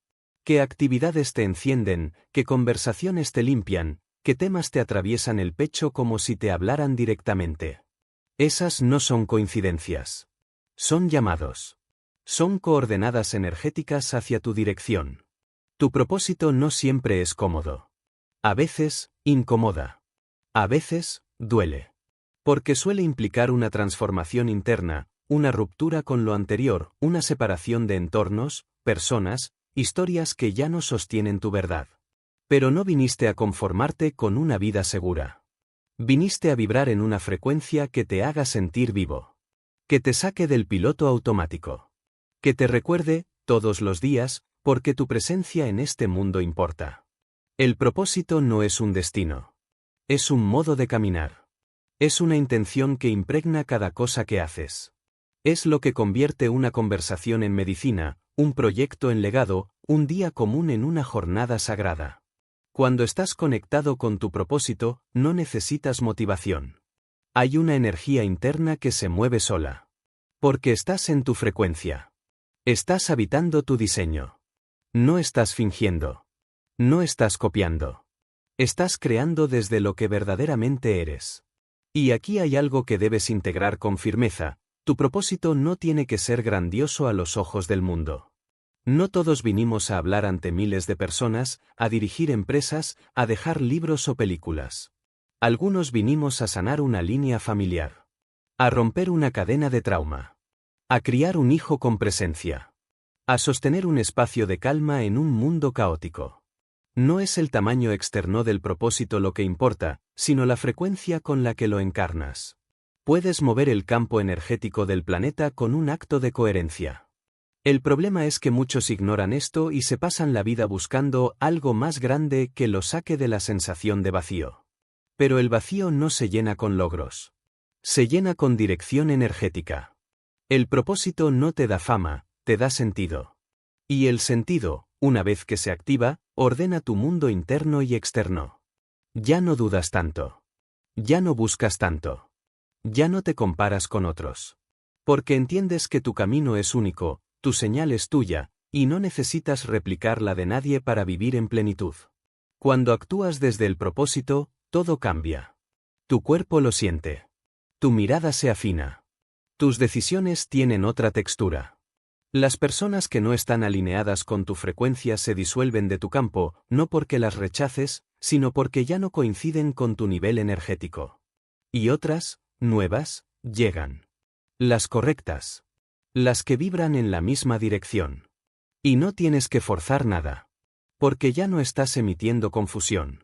Qué actividades te encienden, qué conversaciones te limpian, qué temas te atraviesan el pecho como si te hablaran directamente. Esas no son coincidencias. Son llamados. Son coordenadas energéticas hacia tu dirección. Tu propósito no siempre es cómodo. A veces, incomoda. A veces, duele. Porque suele implicar una transformación interna, una ruptura con lo anterior, una separación de entornos, personas, historias que ya no sostienen tu verdad. Pero no viniste a conformarte con una vida segura. Viniste a vibrar en una frecuencia que te haga sentir vivo. Que te saque del piloto automático. Que te recuerde, todos los días, porque tu presencia en este mundo importa. El propósito no es un destino. Es un modo de caminar. Es una intención que impregna cada cosa que haces. Es lo que convierte una conversación en medicina, un proyecto en legado, un día común en una jornada sagrada. Cuando estás conectado con tu propósito, no necesitas motivación. Hay una energía interna que se mueve sola. Porque estás en tu frecuencia. Estás habitando tu diseño. No estás fingiendo. No estás copiando. Estás creando desde lo que verdaderamente eres. Y aquí hay algo que debes integrar con firmeza: tu propósito no tiene que ser grandioso a los ojos del mundo. No todos vinimos a hablar ante miles de personas, a dirigir empresas, a dejar libros o películas. Algunos vinimos a sanar una línea familiar. A romper una cadena de trauma. A criar un hijo con presencia. A sostener un espacio de calma en un mundo caótico. No es el tamaño externo del propósito lo que importa, sino la frecuencia con la que lo encarnas. Puedes mover el campo energético del planeta con un acto de coherencia. El problema es que muchos ignoran esto y se pasan la vida buscando algo más grande que lo saque de la sensación de vacío. Pero el vacío no se llena con logros. Se llena con dirección energética. El propósito no te da fama, te da sentido. Y el sentido, una vez que se activa, ordena tu mundo interno y externo. Ya no dudas tanto. Ya no buscas tanto. Ya no te comparas con otros. Porque entiendes que tu camino es único, tu señal es tuya, y no necesitas replicar la de nadie para vivir en plenitud. Cuando actúas desde el propósito, todo cambia. Tu cuerpo lo siente. Tu mirada se afina. Tus decisiones tienen otra textura. Las personas que no están alineadas con tu frecuencia se disuelven de tu campo, no porque las rechaces, sino porque ya no coinciden con tu nivel energético. Y otras, nuevas, llegan. Las correctas. Las que vibran en la misma dirección. Y no tienes que forzar nada. Porque ya no estás emitiendo confusión.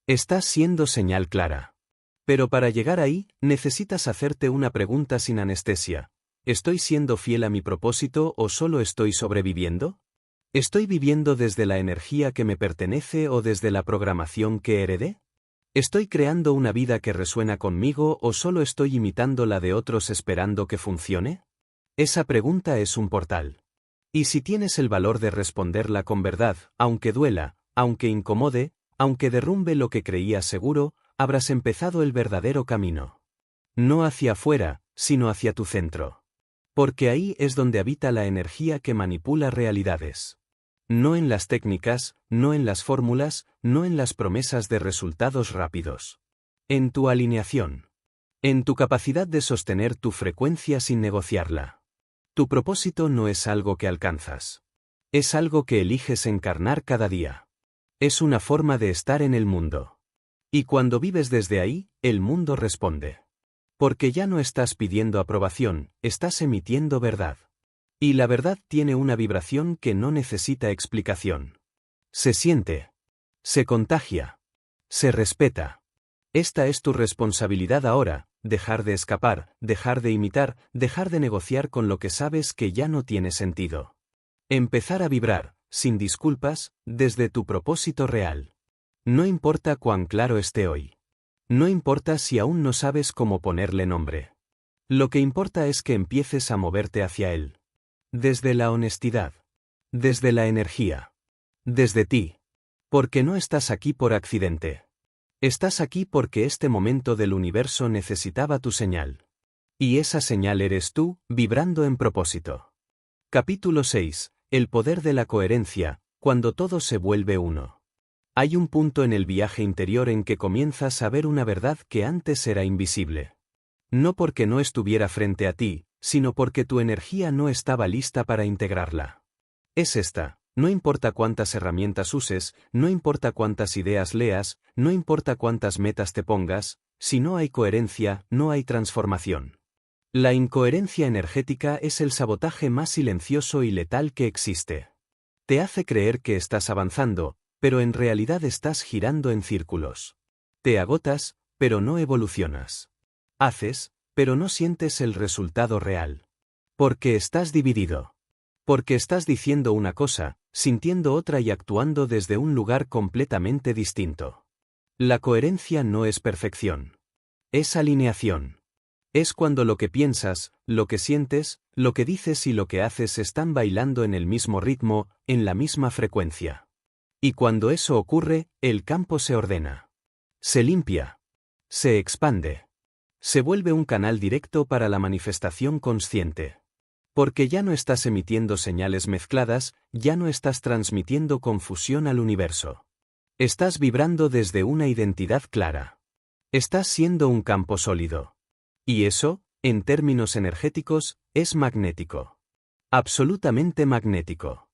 Estás siendo señal clara. Pero para llegar ahí, necesitas hacerte una pregunta sin anestesia. ¿Estoy siendo fiel a mi propósito o solo estoy sobreviviendo? ¿Estoy viviendo desde la energía que me pertenece o desde la programación que heredé? ¿Estoy creando una vida que resuena conmigo o solo estoy imitando la de otros esperando que funcione? Esa pregunta es un portal. Y si tienes el valor de responderla con verdad, aunque duela, aunque incomode, aunque derrumbe lo que creías seguro, habrás empezado el verdadero camino. No hacia afuera, sino hacia tu centro. Porque ahí es donde habita la energía que manipula realidades. No en las técnicas, no en las fórmulas, no en las promesas de resultados rápidos. En tu alineación. En tu capacidad de sostener tu frecuencia sin negociarla. Tu propósito no es algo que alcanzas. Es algo que eliges encarnar cada día. Es una forma de estar en el mundo. Y cuando vives desde ahí, el mundo responde. Porque ya no estás pidiendo aprobación, estás emitiendo verdad. Y la verdad tiene una vibración que no necesita explicación. Se siente. Se contagia. Se respeta. Esta es tu responsabilidad ahora, dejar de escapar, dejar de imitar, dejar de negociar con lo que sabes que ya no tiene sentido. Empezar a vibrar, sin disculpas, desde tu propósito real. No importa cuán claro esté hoy. No importa si aún no sabes cómo ponerle nombre. Lo que importa es que empieces a moverte hacia él. Desde la honestidad. Desde la energía. Desde ti. Porque no estás aquí por accidente. Estás aquí porque este momento del universo necesitaba tu señal. Y esa señal eres tú, vibrando en propósito. Capítulo 6. El poder de la coherencia, cuando todo se vuelve uno. Hay un punto en el viaje interior en que comienzas a ver una verdad que antes era invisible. No porque no estuviera frente a ti, sino porque tu energía no estaba lista para integrarla. Es esta. No importa cuántas herramientas uses, no importa cuántas ideas leas, no importa cuántas metas te pongas, si no hay coherencia, no hay transformación. La incoherencia energética es el sabotaje más silencioso y letal que existe. Te hace creer que estás avanzando, pero en realidad estás girando en círculos. Te agotas, pero no evolucionas. Haces, pero no sientes el resultado real. Porque estás dividido. Porque estás diciendo una cosa, sintiendo otra y actuando desde un lugar completamente distinto. La coherencia no es perfección. Es alineación. Es cuando lo que piensas, lo que sientes, lo que dices y lo que haces están bailando en el mismo ritmo, en la misma frecuencia. Y cuando eso ocurre, el campo se ordena. Se limpia. Se expande. Se vuelve un canal directo para la manifestación consciente. Porque ya no estás emitiendo señales mezcladas, ya no estás transmitiendo confusión al universo. Estás vibrando desde una identidad clara. Estás siendo un campo sólido. Y eso, en términos energéticos, es magnético. Absolutamente magnético.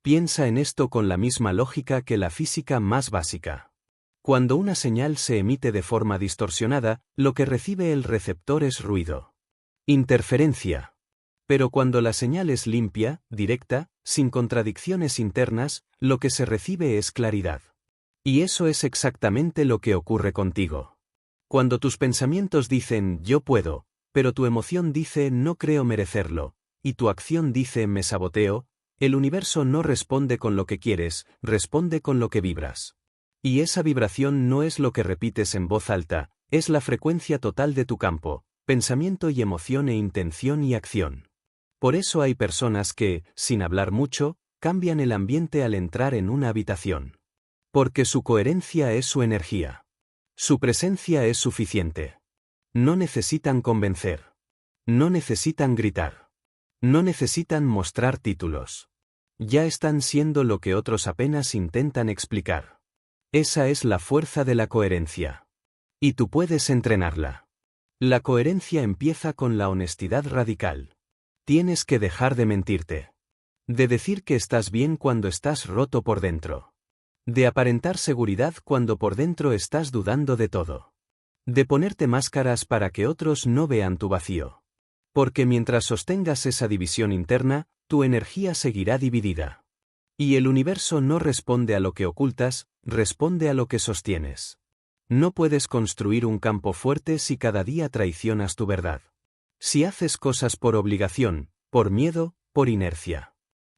Piensa en esto con la misma lógica que la física más básica. Cuando una señal se emite de forma distorsionada, lo que recibe el receptor es ruido. Interferencia. Pero cuando la señal es limpia, directa, sin contradicciones internas, lo que se recibe es claridad. Y eso es exactamente lo que ocurre contigo. Cuando tus pensamientos dicen yo puedo, pero tu emoción dice no creo merecerlo, y tu acción dice me saboteo, el universo no responde con lo que quieres, responde con lo que vibras. Y esa vibración no es lo que repites en voz alta, es la frecuencia total de tu campo, pensamiento y emoción e intención y acción. Por eso hay personas que, sin hablar mucho, cambian el ambiente al entrar en una habitación. Porque su coherencia es su energía. Su presencia es suficiente. No necesitan convencer. No necesitan gritar. No necesitan mostrar títulos. Ya están siendo lo que otros apenas intentan explicar. Esa es la fuerza de la coherencia. Y tú puedes entrenarla. La coherencia empieza con la honestidad radical. Tienes que dejar de mentirte. De decir que estás bien cuando estás roto por dentro. De aparentar seguridad cuando por dentro estás dudando de todo. De ponerte máscaras para que otros no vean tu vacío. Porque mientras sostengas esa división interna, tu energía seguirá dividida. Y el universo no responde a lo que ocultas, responde a lo que sostienes. No puedes construir un campo fuerte si cada día traicionas tu verdad. Si haces cosas por obligación, por miedo, por inercia.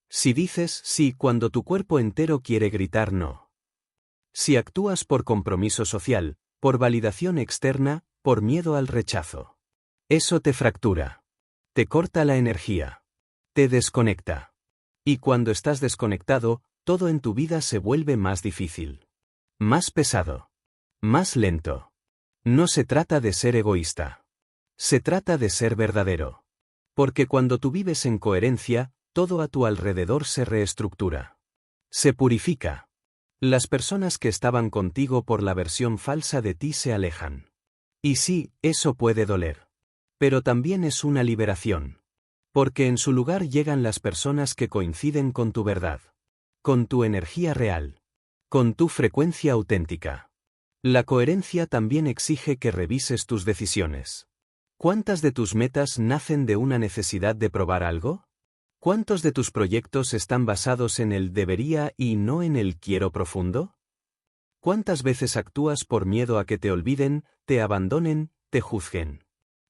Si dices sí cuando tu cuerpo entero quiere gritar no. Si actúas por compromiso social, por validación externa, por miedo al rechazo. Eso te fractura. Te corta la energía. Te desconecta. Y cuando estás desconectado, todo en tu vida se vuelve más difícil. Más pesado. Más lento. No se trata de ser egoísta. Se trata de ser verdadero. Porque cuando tú vives en coherencia, todo a tu alrededor se reestructura. Se purifica. Las personas que estaban contigo por la versión falsa de ti se alejan. Y sí, eso puede doler. Pero también es una liberación. Porque en su lugar llegan las personas que coinciden con tu verdad. Con tu energía real. Con tu frecuencia auténtica. La coherencia también exige que revises tus decisiones. ¿Cuántas de tus metas nacen de una necesidad de probar algo? ¿Cuántos de tus proyectos están basados en el debería y no en el quiero profundo? ¿Cuántas veces actúas por miedo a que te olviden, te abandonen, te juzguen?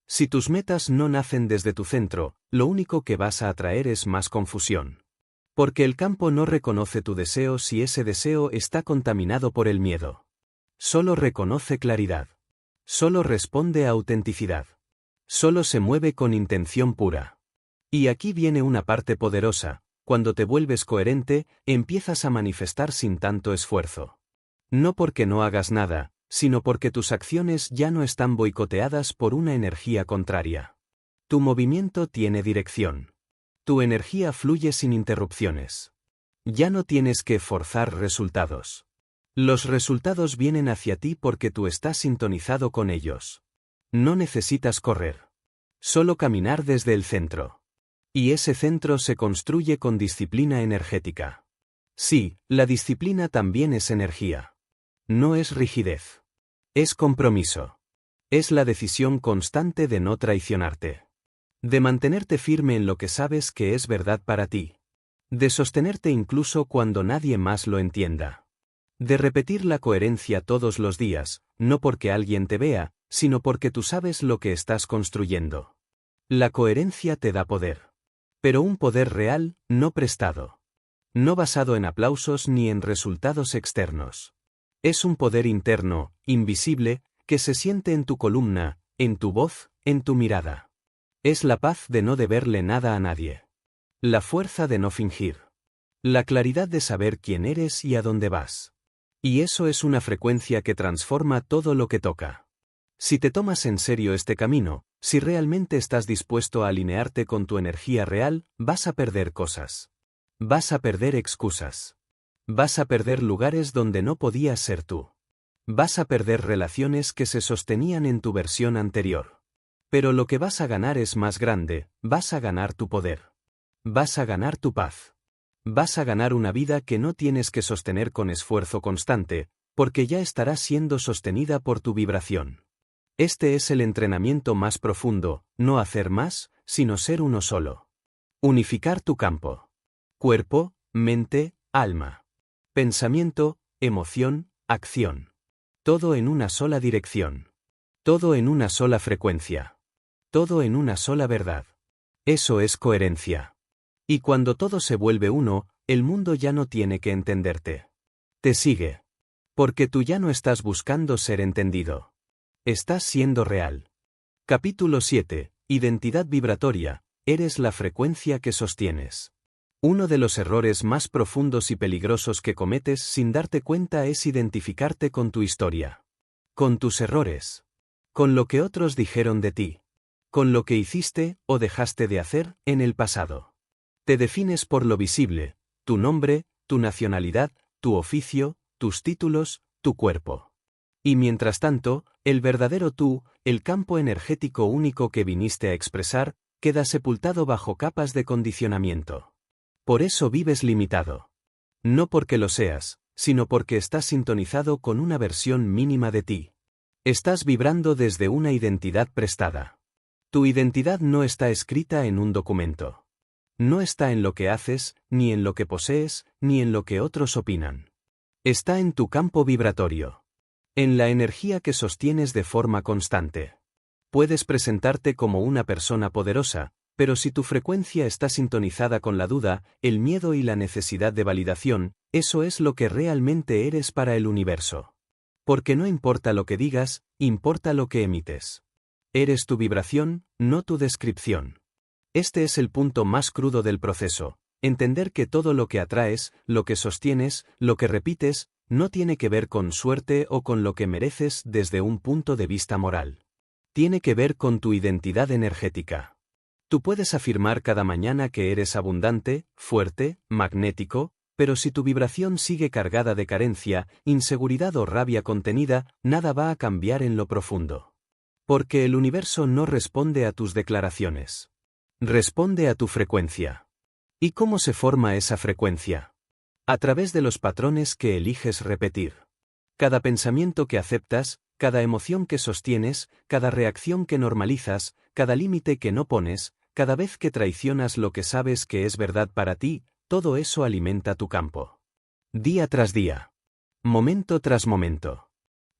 Si tus metas no nacen desde tu centro, lo único que vas a atraer es más confusión. Porque el campo no reconoce tu deseo si ese deseo está contaminado por el miedo. Solo reconoce claridad. Solo responde a autenticidad. Solo se mueve con intención pura. Y aquí viene una parte poderosa: cuando te vuelves coherente, empiezas a manifestar sin tanto esfuerzo. No porque no hagas nada, sino porque tus acciones ya no están boicoteadas por una energía contraria. Tu movimiento tiene dirección. Tu energía fluye sin interrupciones. Ya no tienes que forzar resultados. Los resultados vienen hacia ti porque tú estás sintonizado con ellos. No necesitas correr. Solo caminar desde el centro. Y ese centro se construye con disciplina energética. Sí, la disciplina también es energía. No es rigidez. Es compromiso. Es la decisión constante de no traicionarte. De mantenerte firme en lo que sabes que es verdad para ti. De sostenerte incluso cuando nadie más lo entienda. De repetir la coherencia todos los días, no porque alguien te vea, sino porque tú sabes lo que estás construyendo. La coherencia te da poder. Pero un poder real, no prestado. No basado en aplausos ni en resultados externos. Es un poder interno, invisible, que se siente en tu columna, en tu voz, en tu mirada. Es la paz de no deberle nada a nadie. La fuerza de no fingir. La claridad de saber quién eres y a dónde vas. Y eso es una frecuencia que transforma todo lo que toca. Si te tomas en serio este camino, si realmente estás dispuesto a alinearte con tu energía real, vas a perder cosas. Vas a perder excusas. Vas a perder lugares donde no podías ser tú. Vas a perder relaciones que se sostenían en tu versión anterior. Pero lo que vas a ganar es más grande: vas a ganar tu poder. Vas a ganar tu paz. Vas a ganar una vida que no tienes que sostener con esfuerzo constante, porque ya estará siendo sostenida por tu vibración. Este es el entrenamiento más profundo: no hacer más, sino ser uno solo. Unificar tu campo. Cuerpo, mente, alma. Pensamiento, emoción, acción. Todo en una sola dirección. Todo en una sola frecuencia. Todo en una sola verdad. Eso es coherencia. Y cuando todo se vuelve uno, el mundo ya no tiene que entenderte. Te sigue. Porque tú ya no estás buscando ser entendido. Estás siendo real. Capítulo 7. Identidad vibratoria. Eres la frecuencia que sostienes. Uno de los errores más profundos y peligrosos que cometes sin darte cuenta es identificarte con tu historia. Con tus errores. Con lo que otros dijeron de ti. Con lo que hiciste o dejaste de hacer en el pasado. Te defines por lo visible: tu nombre, tu nacionalidad, tu oficio, tus títulos, tu cuerpo. Y mientras tanto, el verdadero tú, el campo energético único que viniste a expresar, queda sepultado bajo capas de condicionamiento. Por eso vives limitado. No porque lo seas, sino porque estás sintonizado con una versión mínima de ti. Estás vibrando desde una identidad prestada. Tu identidad no está escrita en un documento. No está en lo que haces, ni en lo que posees, ni en lo que otros opinan. Está en tu campo vibratorio. En la energía que sostienes de forma constante. Puedes presentarte como una persona poderosa, Pero si tu frecuencia está sintonizada con la duda, el miedo y la necesidad de validación, eso es lo que realmente eres para el universo. Porque no importa lo que digas, importa lo que emites. Eres tu vibración, no tu descripción. Este es el punto más crudo del proceso, entender que todo lo que atraes, lo que sostienes, lo que repites, no tiene que ver con suerte o con lo que mereces desde un punto de vista moral. Tiene que ver con tu identidad energética. Tú puedes afirmar cada mañana que eres abundante, fuerte, magnético, pero si tu vibración sigue cargada de carencia, inseguridad o rabia contenida, nada va a cambiar en lo profundo. Porque el universo no responde a tus declaraciones. Responde a tu frecuencia. ¿Y cómo se forma esa frecuencia? A través de los patrones que eliges repetir. Cada pensamiento que aceptas, cada emoción que sostienes, cada reacción que normalizas, cada límite que no pones, cada vez que traicionas lo que sabes que es verdad para ti, todo eso alimenta tu campo. Día tras día. Momento tras momento.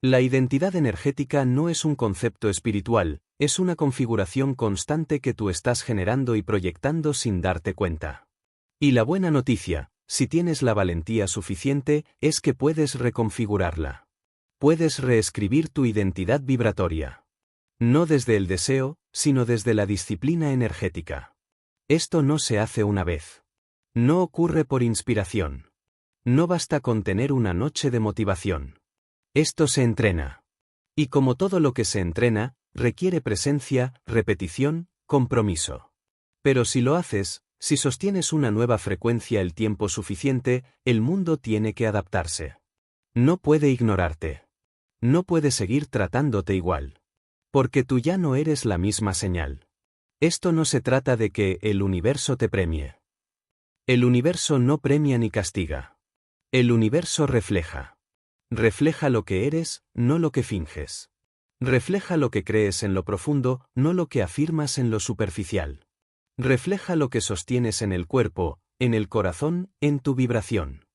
La identidad energética no es un concepto espiritual, es una configuración constante que tú estás generando y proyectando sin darte cuenta. Y la buena noticia, si tienes la valentía suficiente, es que puedes reconfigurarla. Puedes reescribir tu identidad vibratoria. No desde el deseo, sino desde la disciplina energética. Esto no se hace una vez. No ocurre por inspiración. No basta con tener una noche de motivación. Esto se entrena. Y como todo lo que se entrena, requiere presencia, repetición, compromiso. Pero si lo haces, si sostienes una nueva frecuencia el tiempo suficiente, el mundo tiene que adaptarse. No puede ignorarte. No puede seguir tratándote igual. Porque tú ya no eres la misma señal. Esto no se trata de que el universo te premie. El universo no premia ni castiga. El universo refleja. Refleja lo que eres, no lo que finges. Refleja lo que crees en lo profundo, no lo que afirmas en lo superficial. Refleja lo que sostienes en el cuerpo, en el corazón, en tu vibración.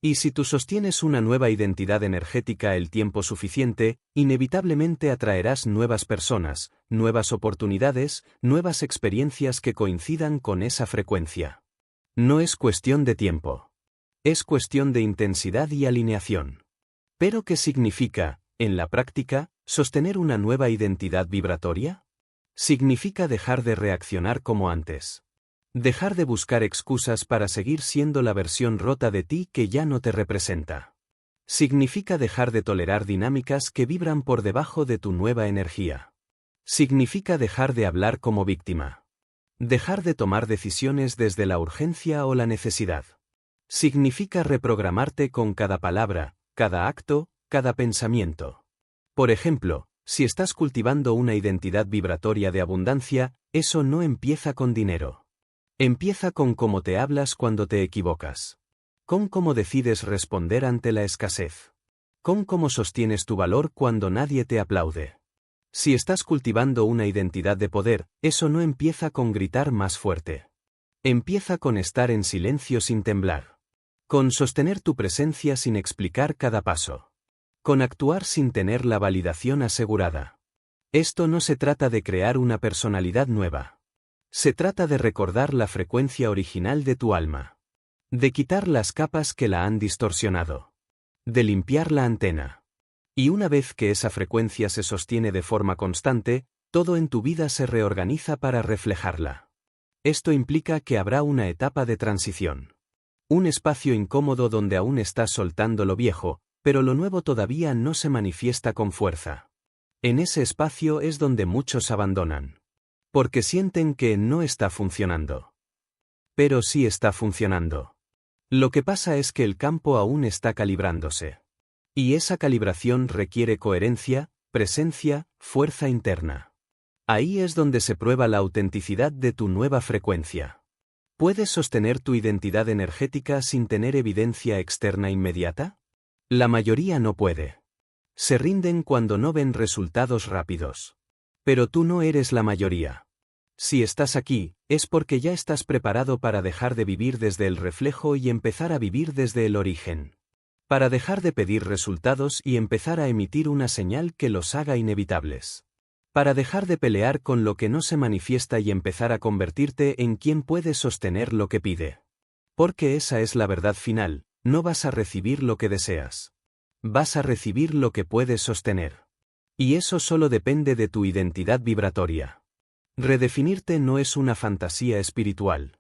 Y si tú sostienes una nueva identidad energética el tiempo suficiente, inevitablemente atraerás nuevas personas, nuevas oportunidades, nuevas experiencias que coincidan con esa frecuencia. No es cuestión de tiempo. Es cuestión de intensidad y alineación. ¿Pero qué significa, en la práctica, sostener una nueva identidad vibratoria? Significa dejar de reaccionar como antes. Dejar de buscar excusas para seguir siendo la versión rota de ti que ya no te representa. Significa dejar de tolerar dinámicas que vibran por debajo de tu nueva energía. Significa dejar de hablar como víctima. Dejar de tomar decisiones desde la urgencia o la necesidad. Significa reprogramarte con cada palabra, cada acto, cada pensamiento. Por ejemplo, si estás cultivando una identidad vibratoria de abundancia, eso no empieza con dinero. Empieza con cómo te hablas cuando te equivocas. Con cómo decides responder ante la escasez. Con cómo sostienes tu valor cuando nadie te aplaude. Si estás cultivando una identidad de poder, eso no empieza con gritar más fuerte. Empieza con estar en silencio sin temblar. Con sostener tu presencia sin explicar cada paso. Con actuar sin tener la validación asegurada. Esto no se trata de crear una personalidad nueva. Se trata de recordar la frecuencia original de tu alma. De quitar las capas que la han distorsionado. De limpiar la antena. Y una vez que esa frecuencia se sostiene de forma constante, todo en tu vida se reorganiza para reflejarla. Esto implica que habrá una etapa de transición. Un espacio incómodo donde aún estás soltando lo viejo, pero lo nuevo todavía no se manifiesta con fuerza. En ese espacio es donde muchos abandonan. Porque sienten que no está funcionando. Pero sí está funcionando. Lo que pasa es que el campo aún está calibrándose. Y esa calibración requiere coherencia, presencia, fuerza interna. Ahí es donde se prueba la autenticidad de tu nueva frecuencia. ¿Puedes sostener tu identidad energética sin tener evidencia externa inmediata? La mayoría no puede. Se rinden cuando no ven resultados rápidos. Pero tú no eres la mayoría. Si estás aquí, es porque ya estás preparado para dejar de vivir desde el reflejo y empezar a vivir desde el origen. Para dejar de pedir resultados y empezar a emitir una señal que los haga inevitables. Para dejar de pelear con lo que no se manifiesta y empezar a convertirte en quien puede sostener lo que pide. Porque esa es la verdad final, no vas a recibir lo que deseas. Vas a recibir lo que puedes sostener. Y eso solo depende de tu identidad vibratoria. Redefinirte no es una fantasía espiritual.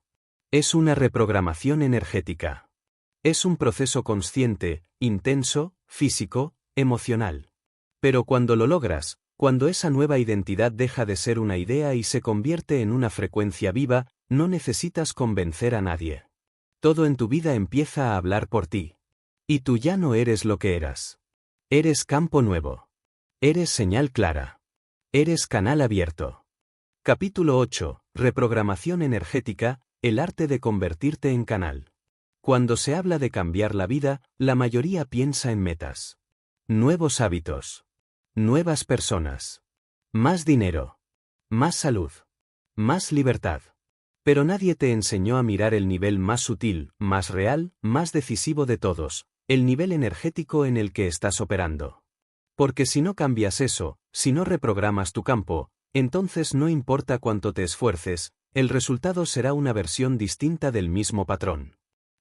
Es una reprogramación energética. Es un proceso consciente, intenso, físico, emocional. Pero cuando lo logras, cuando esa nueva identidad deja de ser una idea y se convierte en una frecuencia viva, no necesitas convencer a nadie. Todo en tu vida empieza a hablar por ti. Y tú ya no eres lo que eras. Eres campo nuevo. Eres señal clara. Eres canal abierto. Capítulo 8. Reprogramación energética, el arte de convertirte en canal. Cuando se habla de cambiar la vida, la mayoría piensa en metas. Nuevos hábitos. Nuevas personas. Más dinero. Más salud. Más libertad. Pero nadie te enseñó a mirar el nivel más sutil, más real, más decisivo de todos, el nivel energético en el que estás operando. Porque si no cambias eso, si no reprogramas tu campo, entonces no importa cuánto te esfuerces, el resultado será una versión distinta del mismo patrón.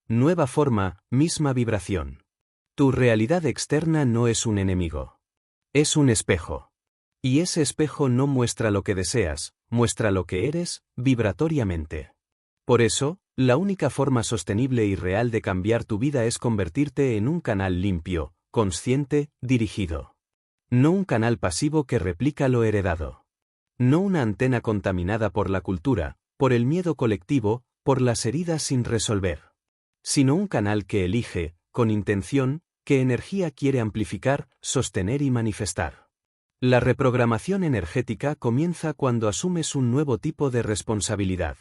Nueva forma, misma vibración. Tu realidad externa no es un enemigo. Es un espejo. Y ese espejo no muestra lo que deseas, muestra lo que eres, vibratoriamente. Por eso, la única forma sostenible y real de cambiar tu vida es convertirte en un canal limpio, consciente, dirigido. No un canal pasivo que replica lo heredado. No una antena contaminada por la cultura, por el miedo colectivo, por las heridas sin resolver. Sino un canal que elige, con intención, qué energía quiere amplificar, sostener y manifestar. La reprogramación energética comienza cuando asumes un nuevo tipo de responsabilidad.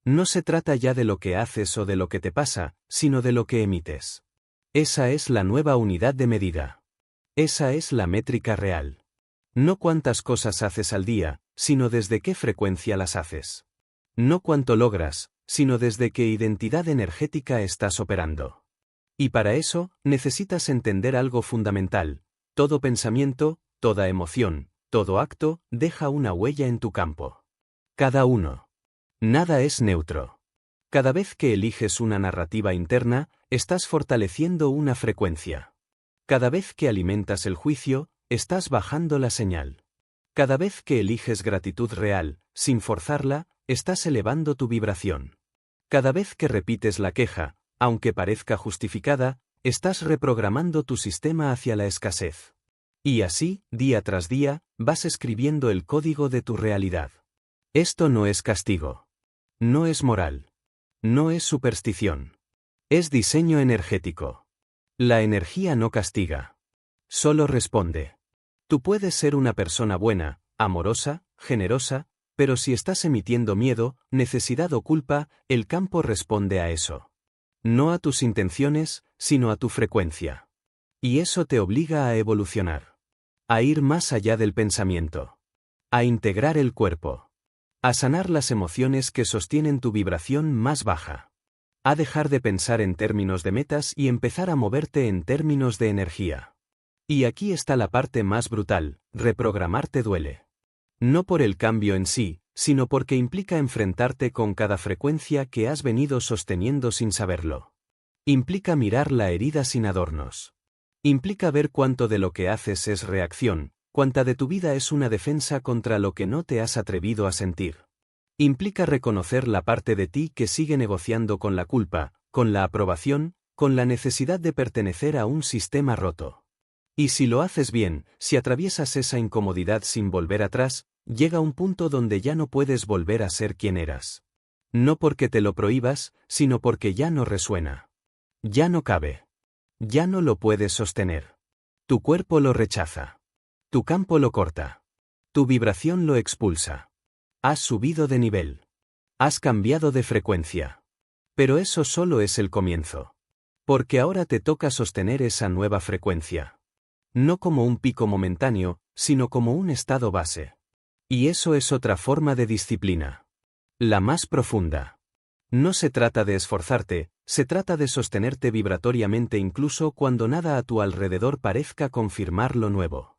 No se trata ya de lo que haces o de lo que te pasa, sino de lo que emites. Esa es la nueva unidad de medida. Esa es la métrica real. No cuántas cosas haces al día, sino desde qué frecuencia las haces. No cuánto logras, sino desde qué identidad energética estás operando. Y para eso, necesitas entender algo fundamental. Todo pensamiento, toda emoción, todo acto, deja una huella en tu campo. Cada uno. Nada es neutro. Cada vez que eliges una narrativa interna, estás fortaleciendo una frecuencia. Cada vez que alimentas el juicio, estás bajando la señal. Cada vez que eliges gratitud real, sin forzarla, estás elevando tu vibración. Cada vez que repites la queja, aunque parezca justificada, estás reprogramando tu sistema hacia la escasez. Y así, día tras día, vas escribiendo el código de tu realidad. Esto no es castigo. No es moral. No es superstición. Es diseño energético. La energía no castiga. Solo responde. Tú puedes ser una persona buena, amorosa, generosa, pero si estás emitiendo miedo, necesidad o culpa, el campo responde a eso. No a tus intenciones, sino a tu frecuencia. Y eso te obliga a evolucionar. A ir más allá del pensamiento. A integrar el cuerpo. A sanar las emociones que sostienen tu vibración más baja. A dejar de pensar en términos de metas y empezar a moverte en términos de energía. Y aquí está la parte más brutal, reprogramarte duele. No por el cambio en sí, sino porque implica enfrentarte con cada frecuencia que has venido sosteniendo sin saberlo. Implica mirar la herida sin adornos. Implica ver cuánto de lo que haces es reacción, cuánta de tu vida es una defensa contra lo que no te has atrevido a sentir. Implica reconocer la parte de ti que sigue negociando con la culpa, con la aprobación, con la necesidad de pertenecer a un sistema roto. Y si lo haces bien, si atraviesas esa incomodidad sin volver atrás, llega un punto donde ya no puedes volver a ser quien eras. No porque te lo prohíbas, sino porque ya no resuena. Ya no cabe. Ya no lo puedes sostener. Tu cuerpo lo rechaza. Tu campo lo corta. Tu vibración lo expulsa. Has subido de nivel. Has cambiado de frecuencia. Pero eso solo es el comienzo. Porque ahora te toca sostener esa nueva frecuencia. No como un pico momentáneo, sino como un estado base. Y eso es otra forma de disciplina. La más profunda. No se trata de esforzarte, se trata de sostenerte vibratoriamente incluso cuando nada a tu alrededor parezca confirmar lo nuevo.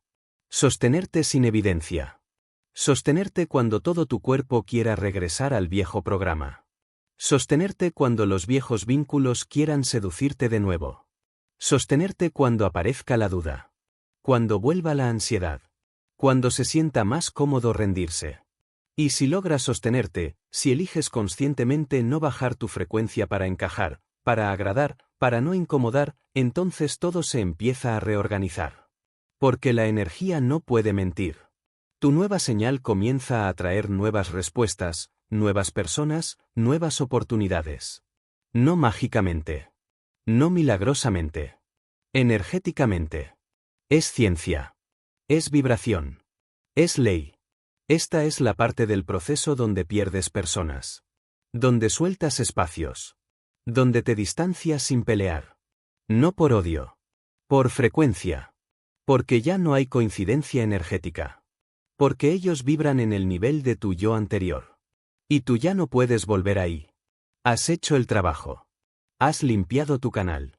Sostenerte sin evidencia. Sostenerte cuando todo tu cuerpo quiera regresar al viejo programa. Sostenerte cuando los viejos vínculos quieran seducirte de nuevo. Sostenerte cuando aparezca la duda. Cuando vuelva la ansiedad. Cuando se sienta más cómodo rendirse. Y si logras sostenerte, si eliges conscientemente no bajar tu frecuencia para encajar, para agradar, para no incomodar, entonces todo se empieza a reorganizar. Porque la energía no puede mentir. Tu nueva señal comienza a atraer nuevas respuestas, nuevas personas, nuevas oportunidades. No mágicamente. No milagrosamente. Energéticamente. Es ciencia. Es vibración. Es ley. Esta es la parte del proceso donde pierdes personas. Donde sueltas espacios. Donde te distancias sin pelear. No por odio. Por frecuencia. Porque ya no hay coincidencia energética. Porque ellos vibran en el nivel de tu yo anterior. Y tú ya no puedes volver ahí. Has hecho el trabajo. Has limpiado tu canal.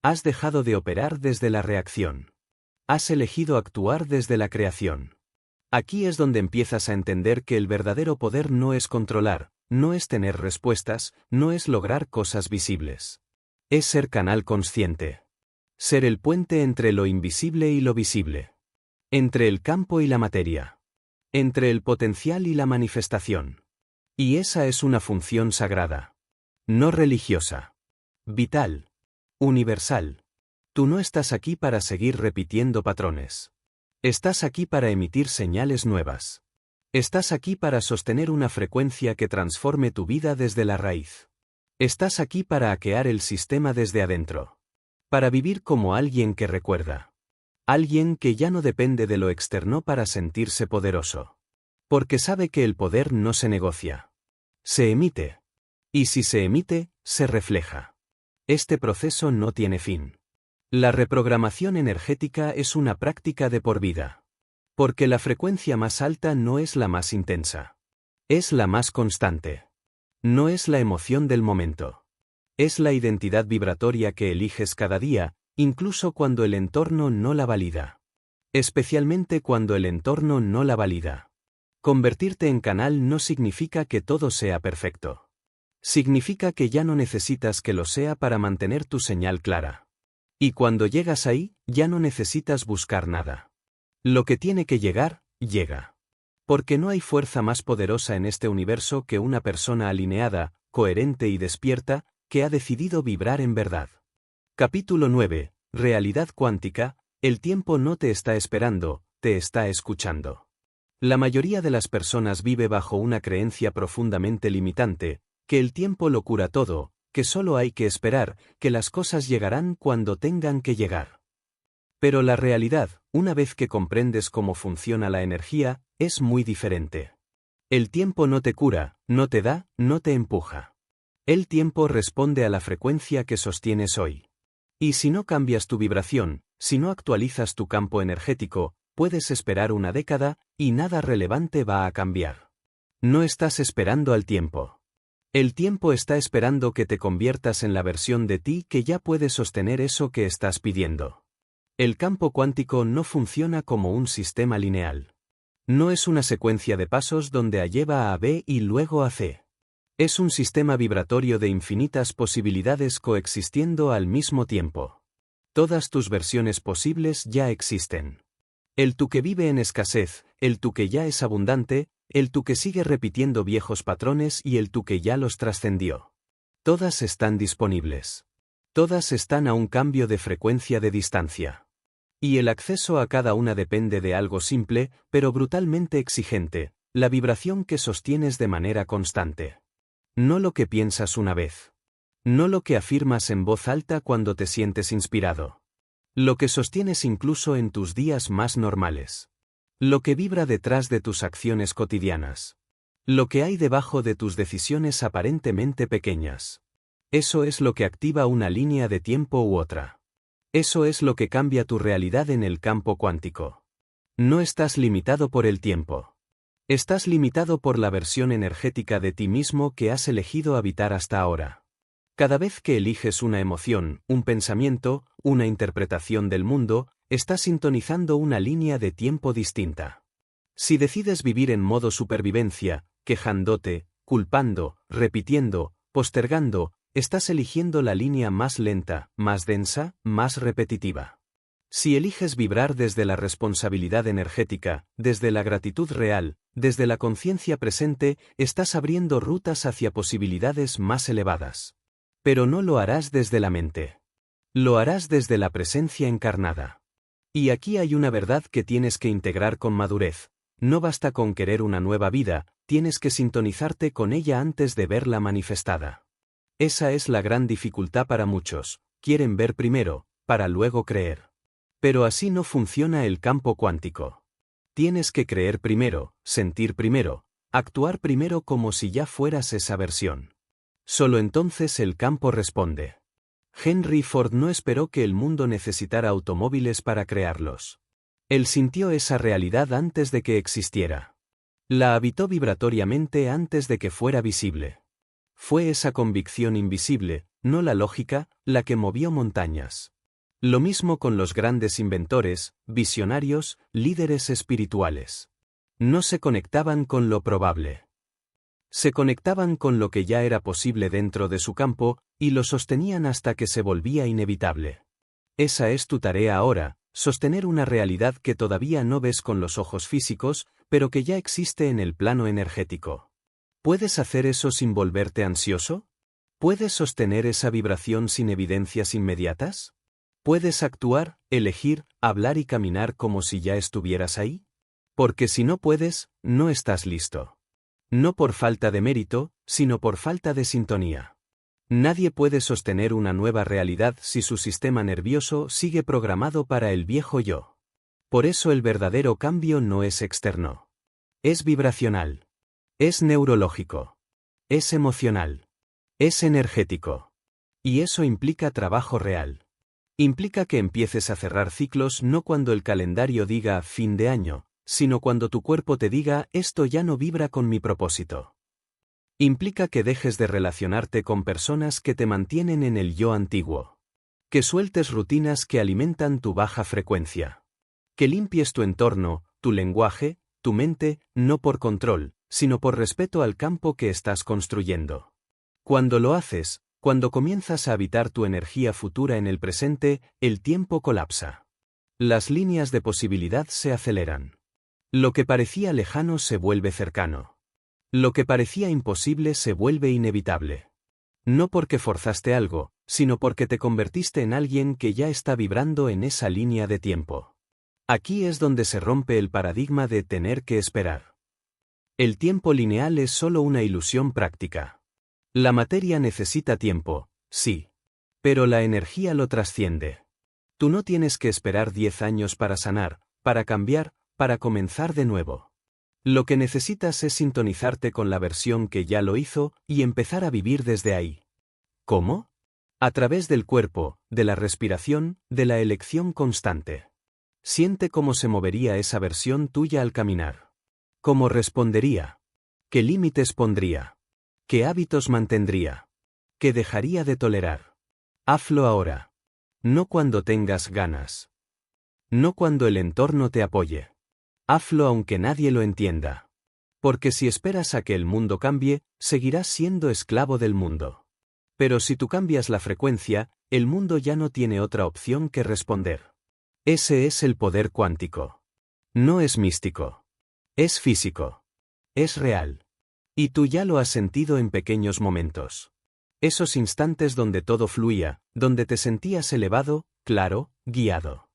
Has dejado de operar desde la reacción. Has elegido actuar desde la creación. Aquí es donde empiezas a entender que el verdadero poder no es controlar, no es tener respuestas, no es lograr cosas visibles. Es ser canal consciente. Ser el puente entre lo invisible y lo visible. Entre el campo y la materia. Entre el potencial y la manifestación. Y esa es una función sagrada. No religiosa. Vital. Universal. Tú no estás aquí para seguir repitiendo patrones. Estás aquí para emitir señales nuevas. Estás aquí para sostener una frecuencia que transforme tu vida desde la raíz. Estás aquí para hackear el sistema desde adentro. Para vivir como alguien que recuerda. Alguien que ya no depende de lo externo para sentirse poderoso. Porque sabe que el poder no se negocia. Se emite. Y si se emite, se refleja. Este proceso no tiene fin. La reprogramación energética es una práctica de por vida. Porque la frecuencia más alta no es la más intensa. Es la más constante. No es la emoción del momento. Es la identidad vibratoria que eliges cada día, incluso cuando el entorno no la valida. Especialmente cuando el entorno no la valida. Convertirte en canal no significa que todo sea perfecto. Significa que ya no necesitas que lo sea para mantener tu señal clara. Y cuando llegas ahí, ya no necesitas buscar nada. Lo que tiene que llegar, llega. Porque no hay fuerza más poderosa en este universo que una persona alineada, coherente y despierta, que ha decidido vibrar en verdad. Capítulo 9. Realidad cuántica. El tiempo no te está esperando, te está escuchando. La mayoría de las personas vive bajo una creencia profundamente limitante, que el tiempo lo cura todo, que solo hay que esperar, que las cosas llegarán cuando tengan que llegar. Pero la realidad, una vez que comprendes cómo funciona la energía, es muy diferente. El tiempo no te cura, no te da, no te empuja. El tiempo responde a la frecuencia que sostienes hoy. Y si no cambias tu vibración, si no actualizas tu campo energético, puedes esperar una década, y nada relevante va a cambiar. No estás esperando al tiempo. El tiempo está esperando que te conviertas en la versión de ti que ya puede sostener eso que estás pidiendo. El campo cuántico no funciona como un sistema lineal. No es una secuencia de pasos donde A lleva a B y luego a C. Es un sistema vibratorio de infinitas posibilidades coexistiendo al mismo tiempo. Todas tus versiones posibles ya existen. El tú que vive en escasez, el tú que ya es abundante, el tú que sigue repitiendo viejos patrones y el tú que ya los trascendió. Todas están disponibles. Todas están a un cambio de frecuencia de distancia. Y el acceso a cada una depende de algo simple, pero brutalmente exigente, la vibración que sostienes de manera constante. No lo que piensas una vez. No lo que afirmas en voz alta cuando te sientes inspirado. Lo que sostienes incluso en tus días más normales. Lo que vibra detrás de tus acciones cotidianas. Lo que hay debajo de tus decisiones aparentemente pequeñas. Eso es lo que activa una línea de tiempo u otra. Eso es lo que cambia tu realidad en el campo cuántico. No estás limitado por el tiempo. Estás limitado por la versión energética de ti mismo que has elegido habitar hasta ahora. Cada vez que eliges una emoción, un pensamiento, una interpretación del mundo, estás sintonizando una línea de tiempo distinta. Si decides vivir en modo supervivencia, quejándote, culpando, repitiendo, postergando, estás eligiendo la línea más lenta, más densa, más repetitiva. Si eliges vibrar desde la responsabilidad energética, desde la gratitud real, desde la conciencia presente, estás abriendo rutas hacia posibilidades más elevadas. Pero no lo harás desde la mente. Lo harás desde la presencia encarnada. Y aquí hay una verdad que tienes que integrar con madurez. No basta con querer una nueva vida, tienes que sintonizarte con ella antes de verla manifestada. Esa es la gran dificultad para muchos, quieren ver primero, para luego creer. Pero así no funciona el campo cuántico. Tienes que creer primero, sentir primero, actuar primero como si ya fueras esa versión. Solo entonces el campo responde. Henry Ford no esperó que el mundo necesitara automóviles para crearlos. Él sintió esa realidad antes de que existiera. La habitó vibratoriamente antes de que fuera visible. Fue esa convicción invisible, no la lógica, la que movió montañas. Lo mismo con los grandes inventores, visionarios, líderes espirituales. No se conectaban con lo probable. Se conectaban con lo que ya era posible dentro de su campo, y lo sostenían hasta que se volvía inevitable. Esa es tu tarea ahora, sostener una realidad que todavía no ves con los ojos físicos, pero que ya existe en el plano energético. ¿Puedes hacer eso sin volverte ansioso? ¿Puedes sostener esa vibración sin evidencias inmediatas? ¿Puedes actuar, elegir, hablar y caminar como si ya estuvieras ahí? Porque si no puedes, no estás listo. No por falta de mérito, sino por falta de sintonía. Nadie puede sostener una nueva realidad si su sistema nervioso sigue programado para el viejo yo. Por eso el verdadero cambio no es externo. Es vibracional. Es neurológico. Es emocional. Es energético. Y eso implica trabajo real. Implica que empieces a cerrar ciclos no cuando el calendario diga fin de año, sino cuando tu cuerpo te diga esto ya no vibra con mi propósito. Implica que dejes de relacionarte con personas que te mantienen en el yo antiguo. Que sueltes rutinas que alimentan tu baja frecuencia. Que limpies tu entorno, tu lenguaje, tu mente, no por control, sino por respeto al campo que estás construyendo. Cuando lo haces, cuando comienzas a habitar tu energía futura en el presente, el tiempo colapsa. Las líneas de posibilidad se aceleran. Lo que parecía lejano se vuelve cercano. Lo que parecía imposible se vuelve inevitable. No porque forzaste algo, sino porque te convertiste en alguien que ya está vibrando en esa línea de tiempo. Aquí es donde se rompe el paradigma de tener que esperar. El tiempo lineal es solo una ilusión práctica. La materia necesita tiempo, sí. Pero la energía lo trasciende. Tú no tienes que esperar 10 años para sanar, para cambiar, para comenzar de nuevo. Lo que necesitas es sintonizarte con la versión que ya lo hizo y empezar a vivir desde ahí. ¿Cómo? A través del cuerpo, de la respiración, de la elección constante. Siente cómo se movería esa versión tuya al caminar. ¿Cómo respondería? ¿Qué límites pondría? ¿Qué hábitos mantendría? ¿Qué dejaría de tolerar? Hazlo ahora. No cuando tengas ganas. No cuando el entorno te apoye. Hazlo aunque nadie lo entienda. Porque si esperas a que el mundo cambie, seguirás siendo esclavo del mundo. Pero si tú cambias la frecuencia, el mundo ya no tiene otra opción que responder. Ese es el poder cuántico. No es místico. Es físico. Es real. Y tú ya lo has sentido en pequeños momentos. Esos instantes donde todo fluía, donde te sentías elevado, claro, guiado.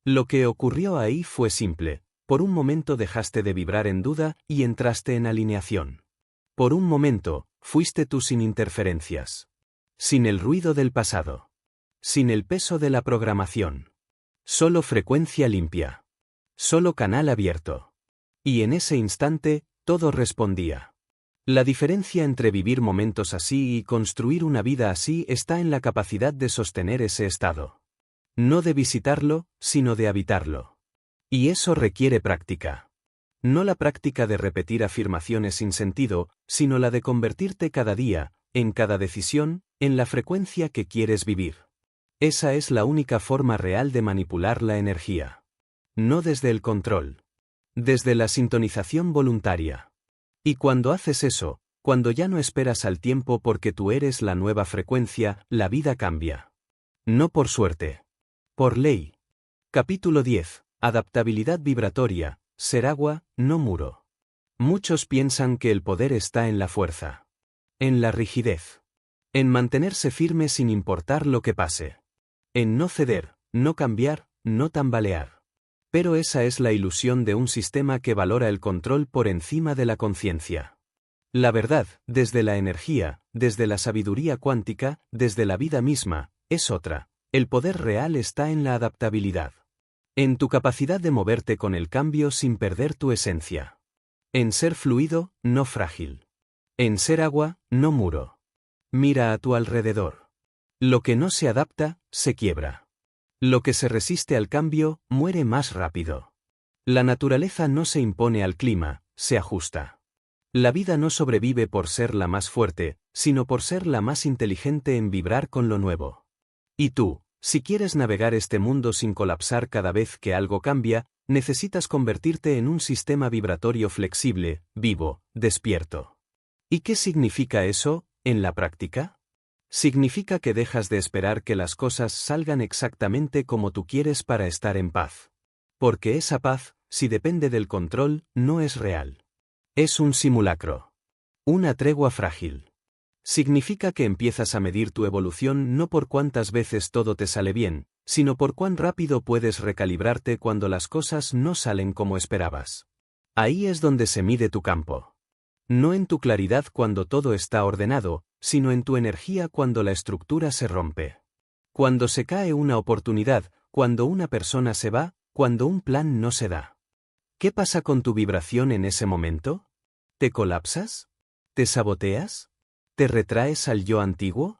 Lo que ocurrió ahí fue simple. Por un momento dejaste de vibrar en duda y entraste en alineación. Por un momento, fuiste tú sin interferencias. Sin el ruido del pasado. Sin el peso de la programación. Solo frecuencia limpia. Solo canal abierto. Y en ese instante, todo respondía. La diferencia entre vivir momentos así y construir una vida así está en la capacidad de sostener ese estado. No de visitarlo, sino de habitarlo. Y eso requiere práctica. No la práctica de repetir afirmaciones sin sentido, sino la de convertirte cada día, en cada decisión, en la frecuencia que quieres vivir. Esa es la única forma real de manipular la energía. No desde el control. Desde la sintonización voluntaria. Y cuando haces eso, cuando ya no esperas al tiempo porque tú eres la nueva frecuencia, la vida cambia. No por suerte. Por ley. Capítulo 10. Adaptabilidad vibratoria. Ser agua, no muro. Muchos piensan que el poder está en la fuerza. En la rigidez. En mantenerse firme sin importar lo que pase. En no ceder, no cambiar, no tambalear. Pero esa es la ilusión de un sistema que valora el control por encima de la conciencia. La verdad, desde la energía, desde la sabiduría cuántica, desde la vida misma, es otra. El poder real está en la adaptabilidad. En tu capacidad de moverte con el cambio sin perder tu esencia. En ser fluido, no frágil. En ser agua, no muro. Mira a tu alrededor. Lo que no se adapta, se quiebra. Lo que se resiste al cambio, muere más rápido. La naturaleza no se impone al clima, se ajusta. La vida no sobrevive por ser la más fuerte, sino por ser la más inteligente en vibrar con lo nuevo. Y tú, si quieres navegar este mundo sin colapsar cada vez que algo cambia, necesitas convertirte en un sistema vibratorio flexible, vivo, despierto. ¿Y qué significa eso, en la práctica? Significa que dejas de esperar que las cosas salgan exactamente como tú quieres para estar en paz. Porque esa paz, si depende del control, no es real. Es un simulacro. Una tregua frágil. Significa que empiezas a medir tu evolución no por cuántas veces todo te sale bien, sino por cuán rápido puedes recalibrarte cuando las cosas no salen como esperabas. Ahí es donde se mide tu campo. No en tu claridad cuando todo está ordenado, sino en tu energía cuando la estructura se rompe. Cuando se cae una oportunidad, cuando una persona se va, cuando un plan no se da. ¿Qué pasa con tu vibración en ese momento? ¿Te colapsas? ¿Te saboteas? ¿Te retraes al yo antiguo?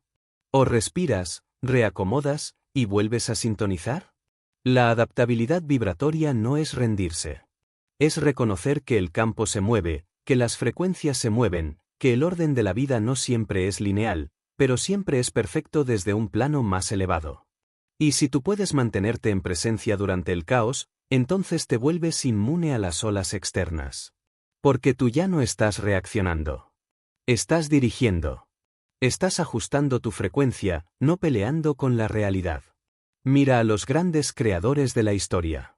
¿O respiras, reacomodas, y vuelves a sintonizar? La adaptabilidad vibratoria no es rendirse. Es reconocer que el campo se mueve, que las frecuencias se mueven, que el orden de la vida no siempre es lineal, pero siempre es perfecto desde un plano más elevado. Y si tú puedes mantenerte en presencia durante el caos, entonces te vuelves inmune a las olas externas. Porque tú ya no estás reaccionando. Estás dirigiendo. Estás ajustando tu frecuencia, no peleando con la realidad. Mira a los grandes creadores de la historia.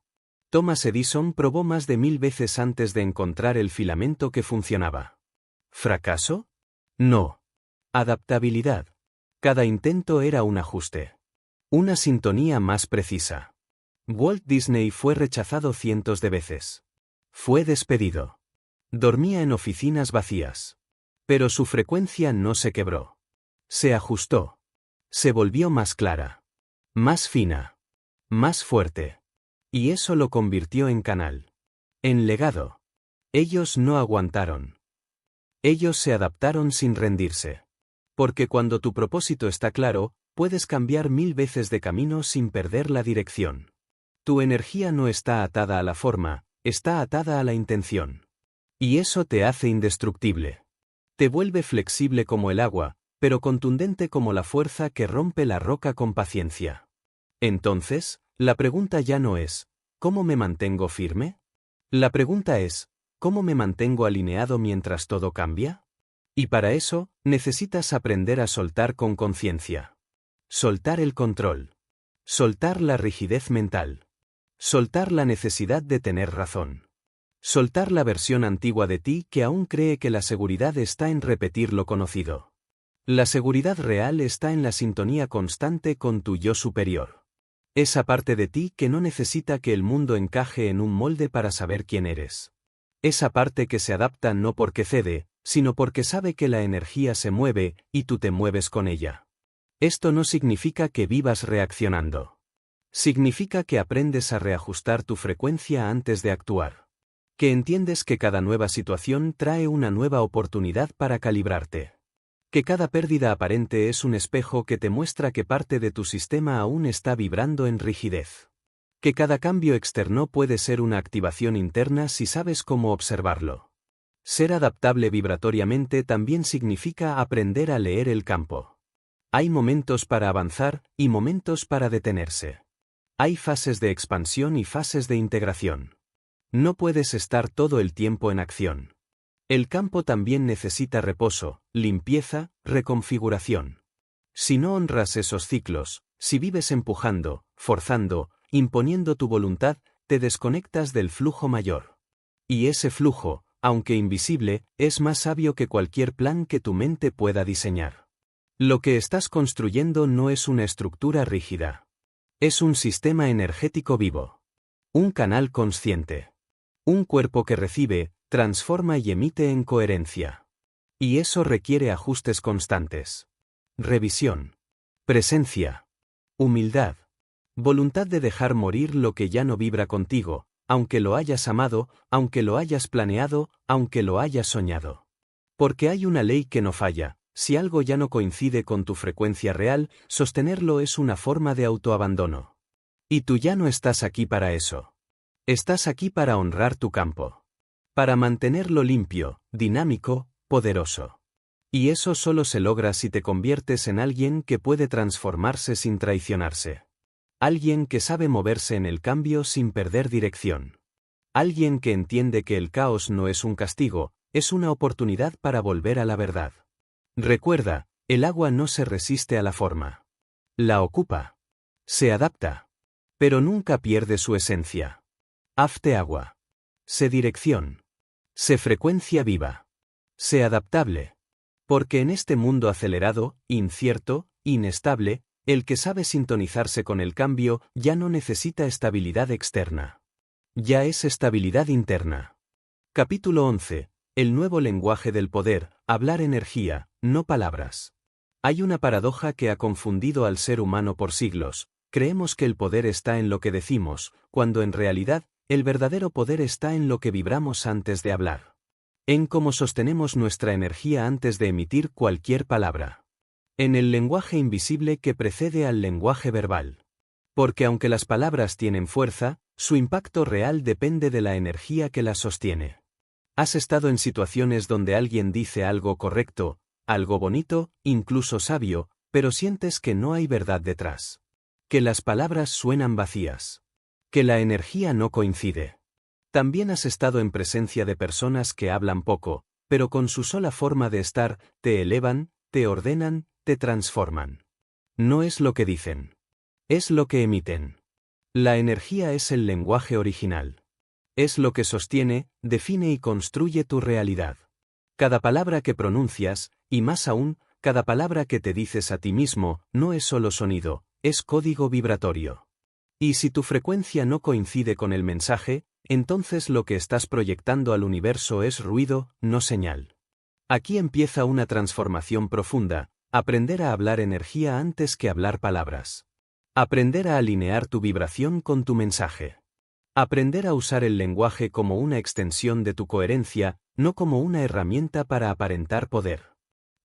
Thomas Edison probó más de 1000 veces antes de encontrar el filamento que funcionaba. ¿Fracaso? No. Adaptabilidad. Cada intento era un ajuste. Una sintonía más precisa. Walt Disney fue rechazado cientos de veces. Fue despedido. Dormía en oficinas vacías. Pero su frecuencia no se quebró. Se ajustó. Se volvió más clara. Más fina. Más fuerte. Y eso lo convirtió en canal. En legado. Ellos no aguantaron. Ellos se adaptaron sin rendirse. Porque cuando tu propósito está claro, puedes cambiar 1000 veces de camino sin perder la dirección. Tu energía no está atada a la forma, está atada a la intención. Y eso te hace indestructible. Te vuelve flexible como el agua, pero contundente como la fuerza que rompe la roca con paciencia. Entonces, la pregunta ya no es, ¿cómo me mantengo firme? La pregunta es, ¿cómo me mantengo alineado mientras todo cambia? Y para eso, necesitas aprender a soltar con conciencia. Soltar el control. Soltar la rigidez mental. Soltar la necesidad de tener razón. Soltar la versión antigua de ti que aún cree que la seguridad está en repetir lo conocido. La seguridad real está en la sintonía constante con tu yo superior. Esa parte de ti que no necesita que el mundo encaje en un molde para saber quién eres. Esa parte que se adapta no porque cede, sino porque sabe que la energía se mueve y tú te mueves con ella. Esto no significa que vivas reaccionando. Significa que aprendes a reajustar tu frecuencia antes de actuar. Que entiendes que cada nueva situación trae una nueva oportunidad para calibrarte. Que cada pérdida aparente es un espejo que te muestra que parte de tu sistema aún está vibrando en rigidez. Que cada cambio externo puede ser una activación interna si sabes cómo observarlo. Ser adaptable vibratoriamente también significa aprender a leer el campo. Hay momentos para avanzar y momentos para detenerse. Hay fases de expansión y fases de integración. No puedes estar todo el tiempo en acción. El campo también necesita reposo, limpieza, reconfiguración. Si no honras esos ciclos, si vives empujando, forzando, imponiendo tu voluntad, te desconectas del flujo mayor. Y ese flujo, aunque invisible, es más sabio que cualquier plan que tu mente pueda diseñar. Lo que estás construyendo no es una estructura rígida. Es un sistema energético vivo. Un canal consciente. Un cuerpo que recibe, transforma y emite en coherencia. Y eso requiere ajustes constantes. Revisión. Presencia. Humildad. Voluntad de dejar morir lo que ya no vibra contigo, aunque lo hayas amado, aunque lo hayas planeado, aunque lo hayas soñado. Porque hay una ley que no falla: si algo ya no coincide con tu frecuencia real, sostenerlo es una forma de autoabandono. Y tú ya no estás aquí para eso. Estás aquí para honrar tu campo. Para mantenerlo limpio, dinámico, poderoso. Y eso solo se logra si te conviertes en alguien que puede transformarse sin traicionarse. Alguien que sabe moverse en el cambio sin perder dirección. Alguien que entiende que el caos no es un castigo, es una oportunidad para volver a la verdad. Recuerda, el agua no se resiste a la forma. La ocupa. Se adapta. Pero nunca pierde su esencia. Hazte agua. Sé dirección. Sé frecuencia viva. Sé adaptable. Porque en este mundo acelerado, incierto, inestable, el que sabe sintonizarse con el cambio ya no necesita estabilidad externa. Ya es estabilidad interna. Capítulo 11. El nuevo lenguaje del poder: hablar energía, no palabras. Hay una paradoja que ha confundido al ser humano por siglos. Creemos que el poder está en lo que decimos, cuando en realidad, el verdadero poder está en lo que vibramos antes de hablar. En cómo sostenemos nuestra energía antes de emitir cualquier palabra. En el lenguaje invisible que precede al lenguaje verbal. Porque aunque las palabras tienen fuerza, su impacto real depende de la energía que las sostiene. ¿Has estado en situaciones donde alguien dice algo correcto, algo bonito, incluso sabio, pero sientes que no hay verdad detrás? Que las palabras suenan vacías. Que la energía no coincide. También has estado en presencia de personas que hablan poco, pero con su sola forma de estar, te elevan, te ordenan, te transforman. No es lo que dicen. Es lo que emiten. La energía es el lenguaje original. Es lo que sostiene, define y construye tu realidad. Cada palabra que pronuncias, y más aún, cada palabra que te dices a ti mismo, no es solo sonido, es código vibratorio. Y si tu frecuencia no coincide con el mensaje, entonces lo que estás proyectando al universo es ruido, no señal. Aquí empieza una transformación profunda: aprender a hablar energía antes que hablar palabras. Aprender a alinear tu vibración con tu mensaje. Aprender a usar el lenguaje como una extensión de tu coherencia, no como una herramienta para aparentar poder.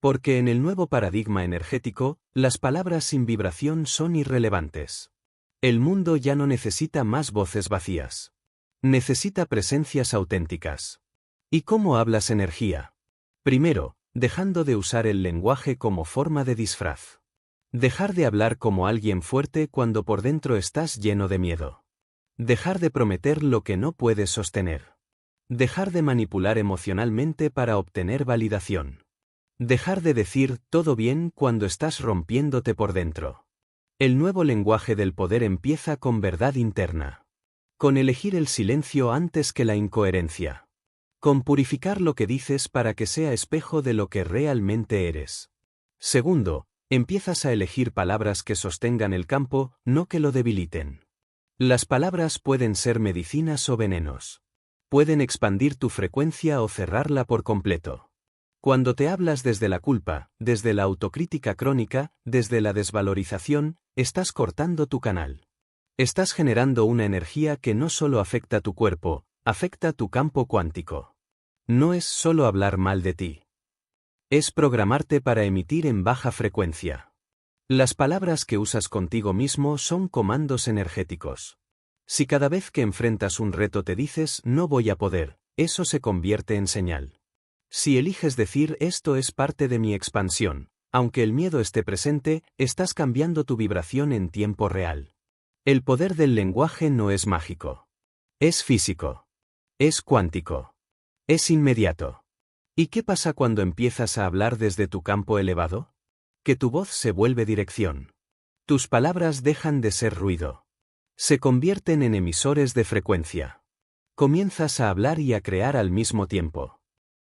Porque en el nuevo paradigma energético, las palabras sin vibración son irrelevantes. El mundo ya no necesita más voces vacías. Necesita presencias auténticas. ¿Y cómo hablas energía? Primero, dejando de usar el lenguaje como forma de disfraz. Dejar de hablar como alguien fuerte cuando por dentro estás lleno de miedo. Dejar de prometer lo que no puedes sostener. Dejar de manipular emocionalmente para obtener validación. Dejar de decir todo bien cuando estás rompiéndote por dentro. El nuevo lenguaje del poder empieza con verdad interna. Con elegir el silencio antes que la incoherencia. Con purificar lo que dices para que sea espejo de lo que realmente eres. Segundo, empiezas a elegir palabras que sostengan el campo, no que lo debiliten. Las palabras pueden ser medicinas o venenos. Pueden expandir tu frecuencia o cerrarla por completo. Cuando te hablas desde la culpa, desde la autocrítica crónica, desde la desvalorización, estás cortando tu canal. Estás generando una energía que no solo afecta tu cuerpo, afecta tu campo cuántico. No es solo hablar mal de ti. Es programarte para emitir en baja frecuencia. Las palabras que usas contigo mismo son comandos energéticos. Si cada vez que enfrentas un reto te dices "no voy a poder", eso se convierte en señal. Si eliges decir "esto es parte de mi expansión", aunque el miedo esté presente, estás cambiando tu vibración en tiempo real. El poder del lenguaje no es mágico. Es físico. Es cuántico. Es inmediato. ¿Y qué pasa cuando empiezas a hablar desde tu campo elevado? Que tu voz se vuelve dirección. Tus palabras dejan de ser ruido. Se convierten en emisores de frecuencia. Comienzas a hablar y a crear al mismo tiempo.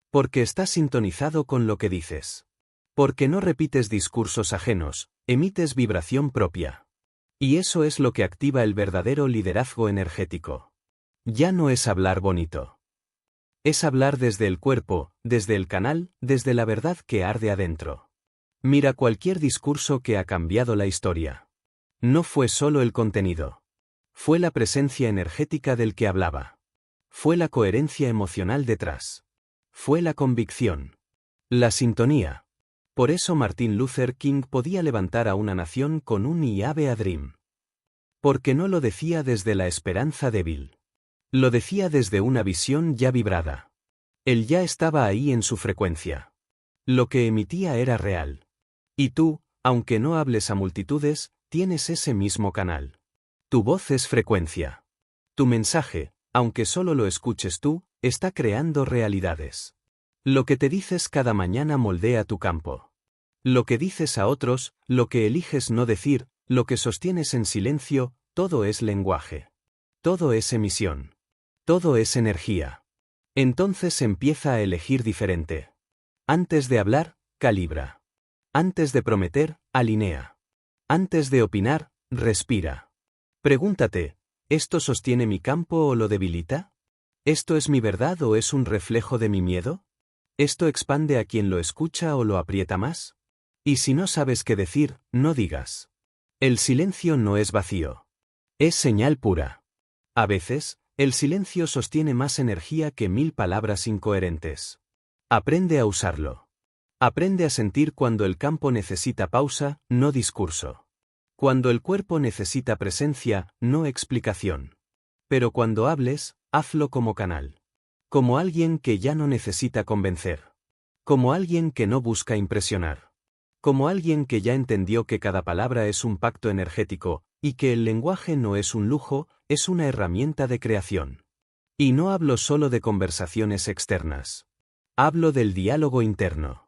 Porque estás sintonizado con lo que dices. Porque no repites discursos ajenos, emites vibración propia. Y eso es lo que activa el verdadero liderazgo energético. Ya no es hablar bonito. Es hablar desde el cuerpo, desde el canal, desde la verdad que arde adentro. Mira cualquier discurso que ha cambiado la historia. No fue solo el contenido. Fue la presencia energética del que hablaba. Fue la coherencia emocional detrás. Fue la convicción. La sintonía. Por eso Martin Luther King podía levantar a una nación con un I have a dream. Porque no lo decía desde la esperanza débil. Lo decía desde una visión ya vibrada. Él ya estaba ahí en su frecuencia. Lo que emitía era real. Y tú, aunque no hables a multitudes, tienes ese mismo canal. Tu voz es frecuencia. Tu mensaje, aunque solo lo escuches tú, está creando realidades. Lo que te dices cada mañana moldea tu campo. Lo que dices a otros, lo que eliges no decir, lo que sostienes en silencio, todo es lenguaje. Todo es emisión. Todo es energía. Entonces empieza a elegir diferente. Antes de hablar, calibra. Antes de prometer, alinea. Antes de opinar, respira. Pregúntate, ¿esto sostiene mi campo o lo debilita? ¿Esto es mi verdad o es un reflejo de mi miedo? ¿Esto expande a quien lo escucha o lo aprieta más? Y si no sabes qué decir, no digas. El silencio no es vacío. Es señal pura. A veces, el silencio sostiene más energía que 1000 palabras incoherentes. Aprende a usarlo. Aprende a sentir cuando el campo necesita pausa, no discurso. Cuando el cuerpo necesita presencia, no explicación. Pero cuando hables, hazlo como canal. Como alguien que ya no necesita convencer. Como alguien que no busca impresionar. Como alguien que ya entendió que cada palabra es un pacto energético, y que el lenguaje no es un lujo, es una herramienta de creación. Y no hablo solo de conversaciones externas. Hablo del diálogo interno.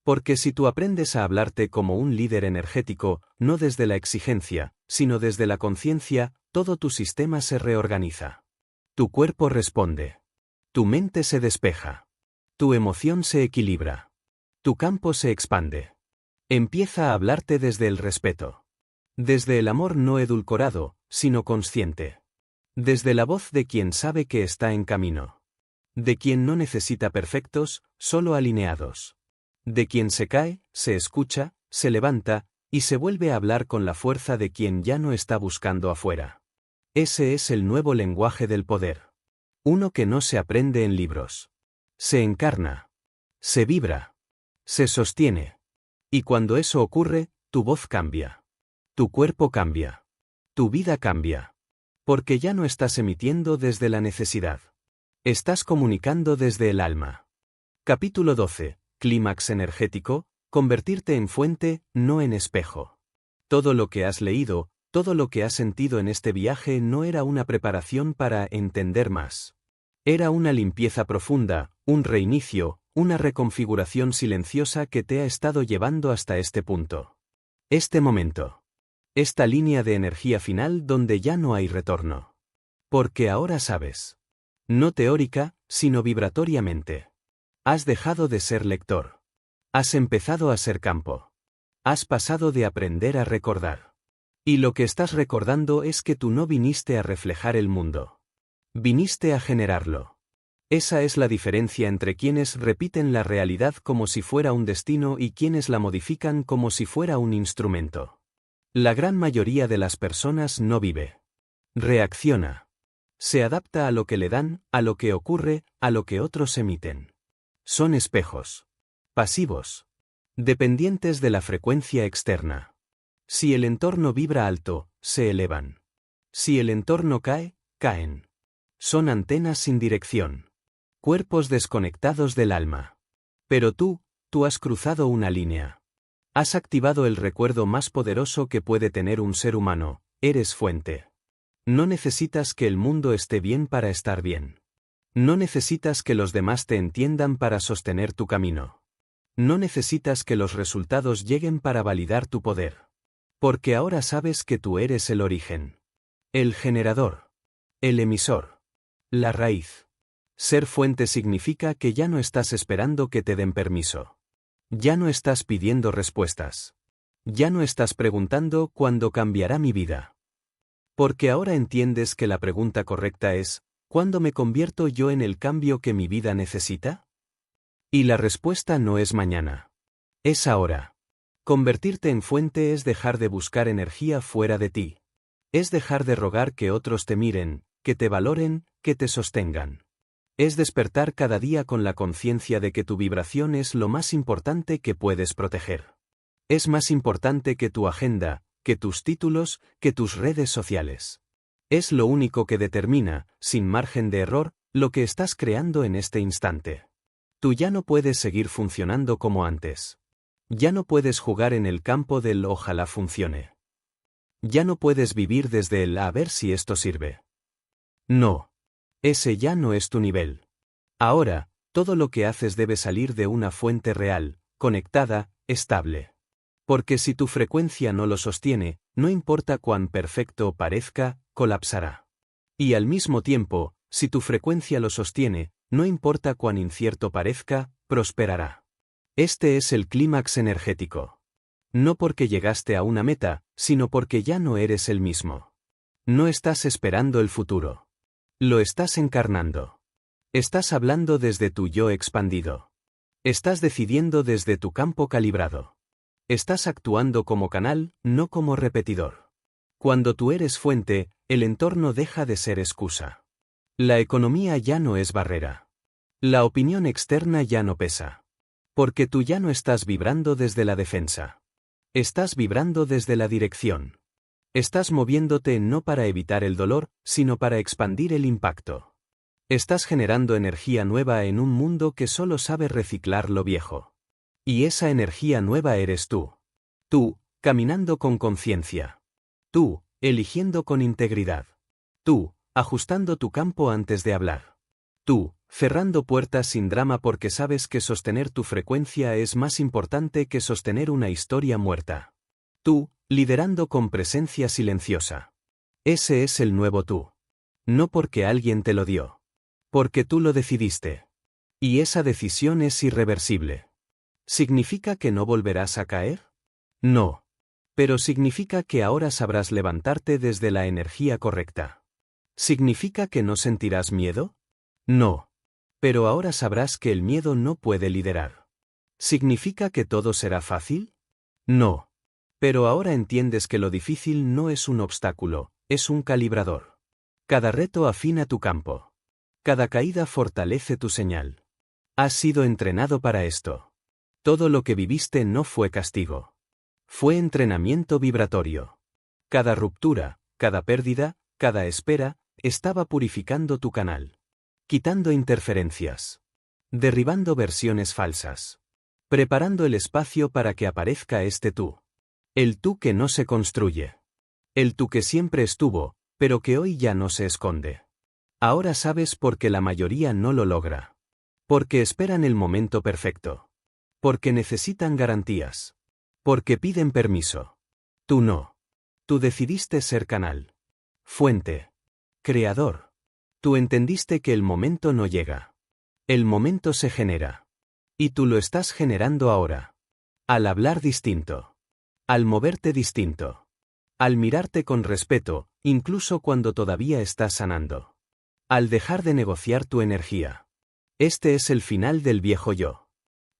Porque si tú aprendes a hablarte como un líder energético, no desde la exigencia, sino desde la conciencia, todo tu sistema se reorganiza. Tu cuerpo responde. Tu mente se despeja. Tu emoción se equilibra. Tu campo se expande. Empieza a hablarte desde el respeto. Desde el amor no edulcorado, sino consciente. Desde la voz de quien sabe que está en camino. De quien no necesita perfectos, solo alineados. De quien se cae, se escucha, se levanta, y se vuelve a hablar con la fuerza de quien ya no está buscando afuera. Ese es el nuevo lenguaje del poder. Uno que no se aprende en libros. Se encarna. Se vibra. Se sostiene. Y cuando eso ocurre, tu voz cambia. Tu cuerpo cambia. Tu vida cambia. Porque ya no estás emitiendo desde la necesidad. Estás comunicando desde el alma. Capítulo 12. Clímax energético, convertirte en fuente, no en espejo. Todo lo que has leído, todo lo que has sentido en este viaje no era una preparación para entender más. Era una limpieza profunda, un reinicio, una reconfiguración silenciosa que te ha estado llevando hasta este punto. Este momento. Esta línea de energía final donde ya no hay retorno. Porque ahora sabes. No teórica, sino vibratoriamente. Has dejado de ser lector. Has empezado a ser campo. Has pasado de aprender a recordar. Y lo que estás recordando es que tú no viniste a reflejar el mundo. Viniste a generarlo. Esa es la diferencia entre quienes repiten la realidad como si fuera un destino y quienes la modifican como si fuera un instrumento. La gran mayoría de las personas no vive. Reacciona. Se adapta a lo que le dan, a lo que ocurre, a lo que otros emiten. Son espejos. Pasivos. Dependientes de la frecuencia externa. Si el entorno vibra alto, se elevan. Si el entorno cae, caen. Son antenas sin dirección. Cuerpos desconectados del alma. Pero tú has cruzado una línea. Has activado el recuerdo más poderoso que puede tener un ser humano, eres fuente. No necesitas que el mundo esté bien para estar bien. No necesitas que los demás te entiendan para sostener tu camino. No necesitas que los resultados lleguen para validar tu poder. Porque ahora sabes que tú eres el origen. El generador. El emisor. La raíz. Ser fuente significa que ya no estás esperando que te den permiso. Ya no estás pidiendo respuestas. Ya no estás preguntando ¿cuándo cambiará mi vida? Porque ahora entiendes que la pregunta correcta es, ¿cuándo me convierto yo en el cambio que mi vida necesita? Y la respuesta no es mañana. Es ahora. Convertirte en fuente es dejar de buscar energía fuera de ti. Es dejar de rogar que otros te miren, que te valoren, que te sostengan. Es despertar cada día con la conciencia de que tu vibración es lo más importante que puedes proteger. Es más importante que tu agenda, que tus títulos, que tus redes sociales. Es lo único que determina, sin margen de error, lo que estás creando en este instante. Tú ya no puedes seguir funcionando como antes. Ya no puedes jugar en el campo del ojalá funcione. Ya no puedes vivir desde el a ver si esto sirve. No. Ese ya no es tu nivel. Ahora, todo lo que haces debe salir de una fuente real, conectada, estable. Porque si tu frecuencia no lo sostiene, no importa cuán perfecto parezca, colapsará. Y al mismo tiempo, si tu frecuencia lo sostiene, no importa cuán incierto parezca, prosperará. Este es el clímax energético. No porque llegaste a una meta, sino porque ya no eres el mismo. No estás esperando el futuro. Lo estás encarnando. Estás hablando desde tu yo expandido. Estás decidiendo desde tu campo calibrado. Estás actuando como canal, no como repetidor. Cuando tú eres fuente, el entorno deja de ser excusa. La economía ya no es barrera. La opinión externa ya no pesa. Porque tú ya no estás vibrando desde la defensa. Estás vibrando desde la dirección. Estás moviéndote no para evitar el dolor, sino para expandir el impacto. Estás generando energía nueva en un mundo que solo sabe reciclar lo viejo. Y esa energía nueva eres tú. Tú, caminando con conciencia. Tú, eligiendo con integridad. Tú, ajustando tu campo antes de hablar. Tú, cerrando puertas sin drama porque sabes que sostener tu frecuencia es más importante que sostener una historia muerta. Tú, liderando con presencia silenciosa. Ese es el nuevo tú. No porque alguien te lo dio. Porque tú lo decidiste. Y esa decisión es irreversible. ¿Significa que no volverás a caer? No. Pero significa que ahora sabrás levantarte desde la energía correcta. ¿Significa que no sentirás miedo? No. Pero ahora sabrás que el miedo no puede liderar. ¿Significa que todo será fácil? No. Pero ahora entiendes que lo difícil no es un obstáculo, es un calibrador. Cada reto afina tu campo. Cada caída fortalece tu señal. Has sido entrenado para esto. Todo lo que viviste no fue castigo. Fue entrenamiento vibratorio. Cada ruptura, cada pérdida, cada espera, estaba purificando tu canal. Quitando interferencias. Derribando versiones falsas. Preparando el espacio para que aparezca este tú. El tú que no se construye. El tú que siempre estuvo, pero que hoy ya no se esconde. Ahora sabes por qué la mayoría no lo logra. Porque esperan el momento perfecto. Porque necesitan garantías. Porque piden permiso. Tú no. Tú decidiste ser canal. Fuente. Creador. Tú entendiste que el momento no llega. El momento se genera. Y tú lo estás generando ahora. Al hablar distinto. Al moverte distinto. Al mirarte con respeto, incluso cuando todavía estás sanando. Al dejar de negociar tu energía. Este es el final del viejo yo.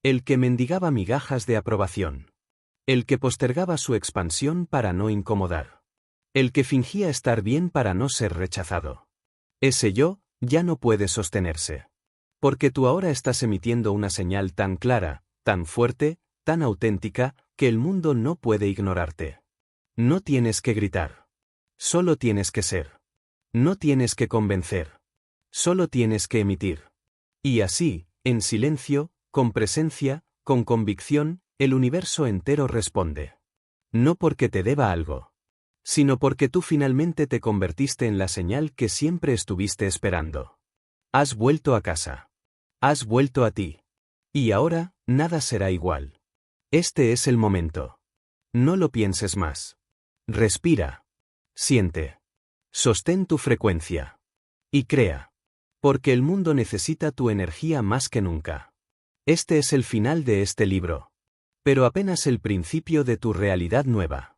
El que mendigaba migajas de aprobación. El que postergaba su expansión para no incomodar. El que fingía estar bien para no ser rechazado. Ese yo, ya no puede sostenerse. Porque tú ahora estás emitiendo una señal tan clara, tan fuerte, tan auténtica, que el mundo no puede ignorarte. No tienes que gritar. Solo tienes que ser. No tienes que convencer. Solo tienes que emitir. Y así, en silencio, con presencia, con convicción, el universo entero responde. No porque te deba algo. Sino porque tú finalmente te convertiste en la señal que siempre estuviste esperando. Has vuelto a casa. Has vuelto a ti. Y ahora, nada será igual. Este es el momento. No lo pienses más. Respira. Siente. Sostén tu frecuencia. Y crea. Porque el mundo necesita tu energía más que nunca. Este es el final de este libro. Pero apenas el principio de tu realidad nueva.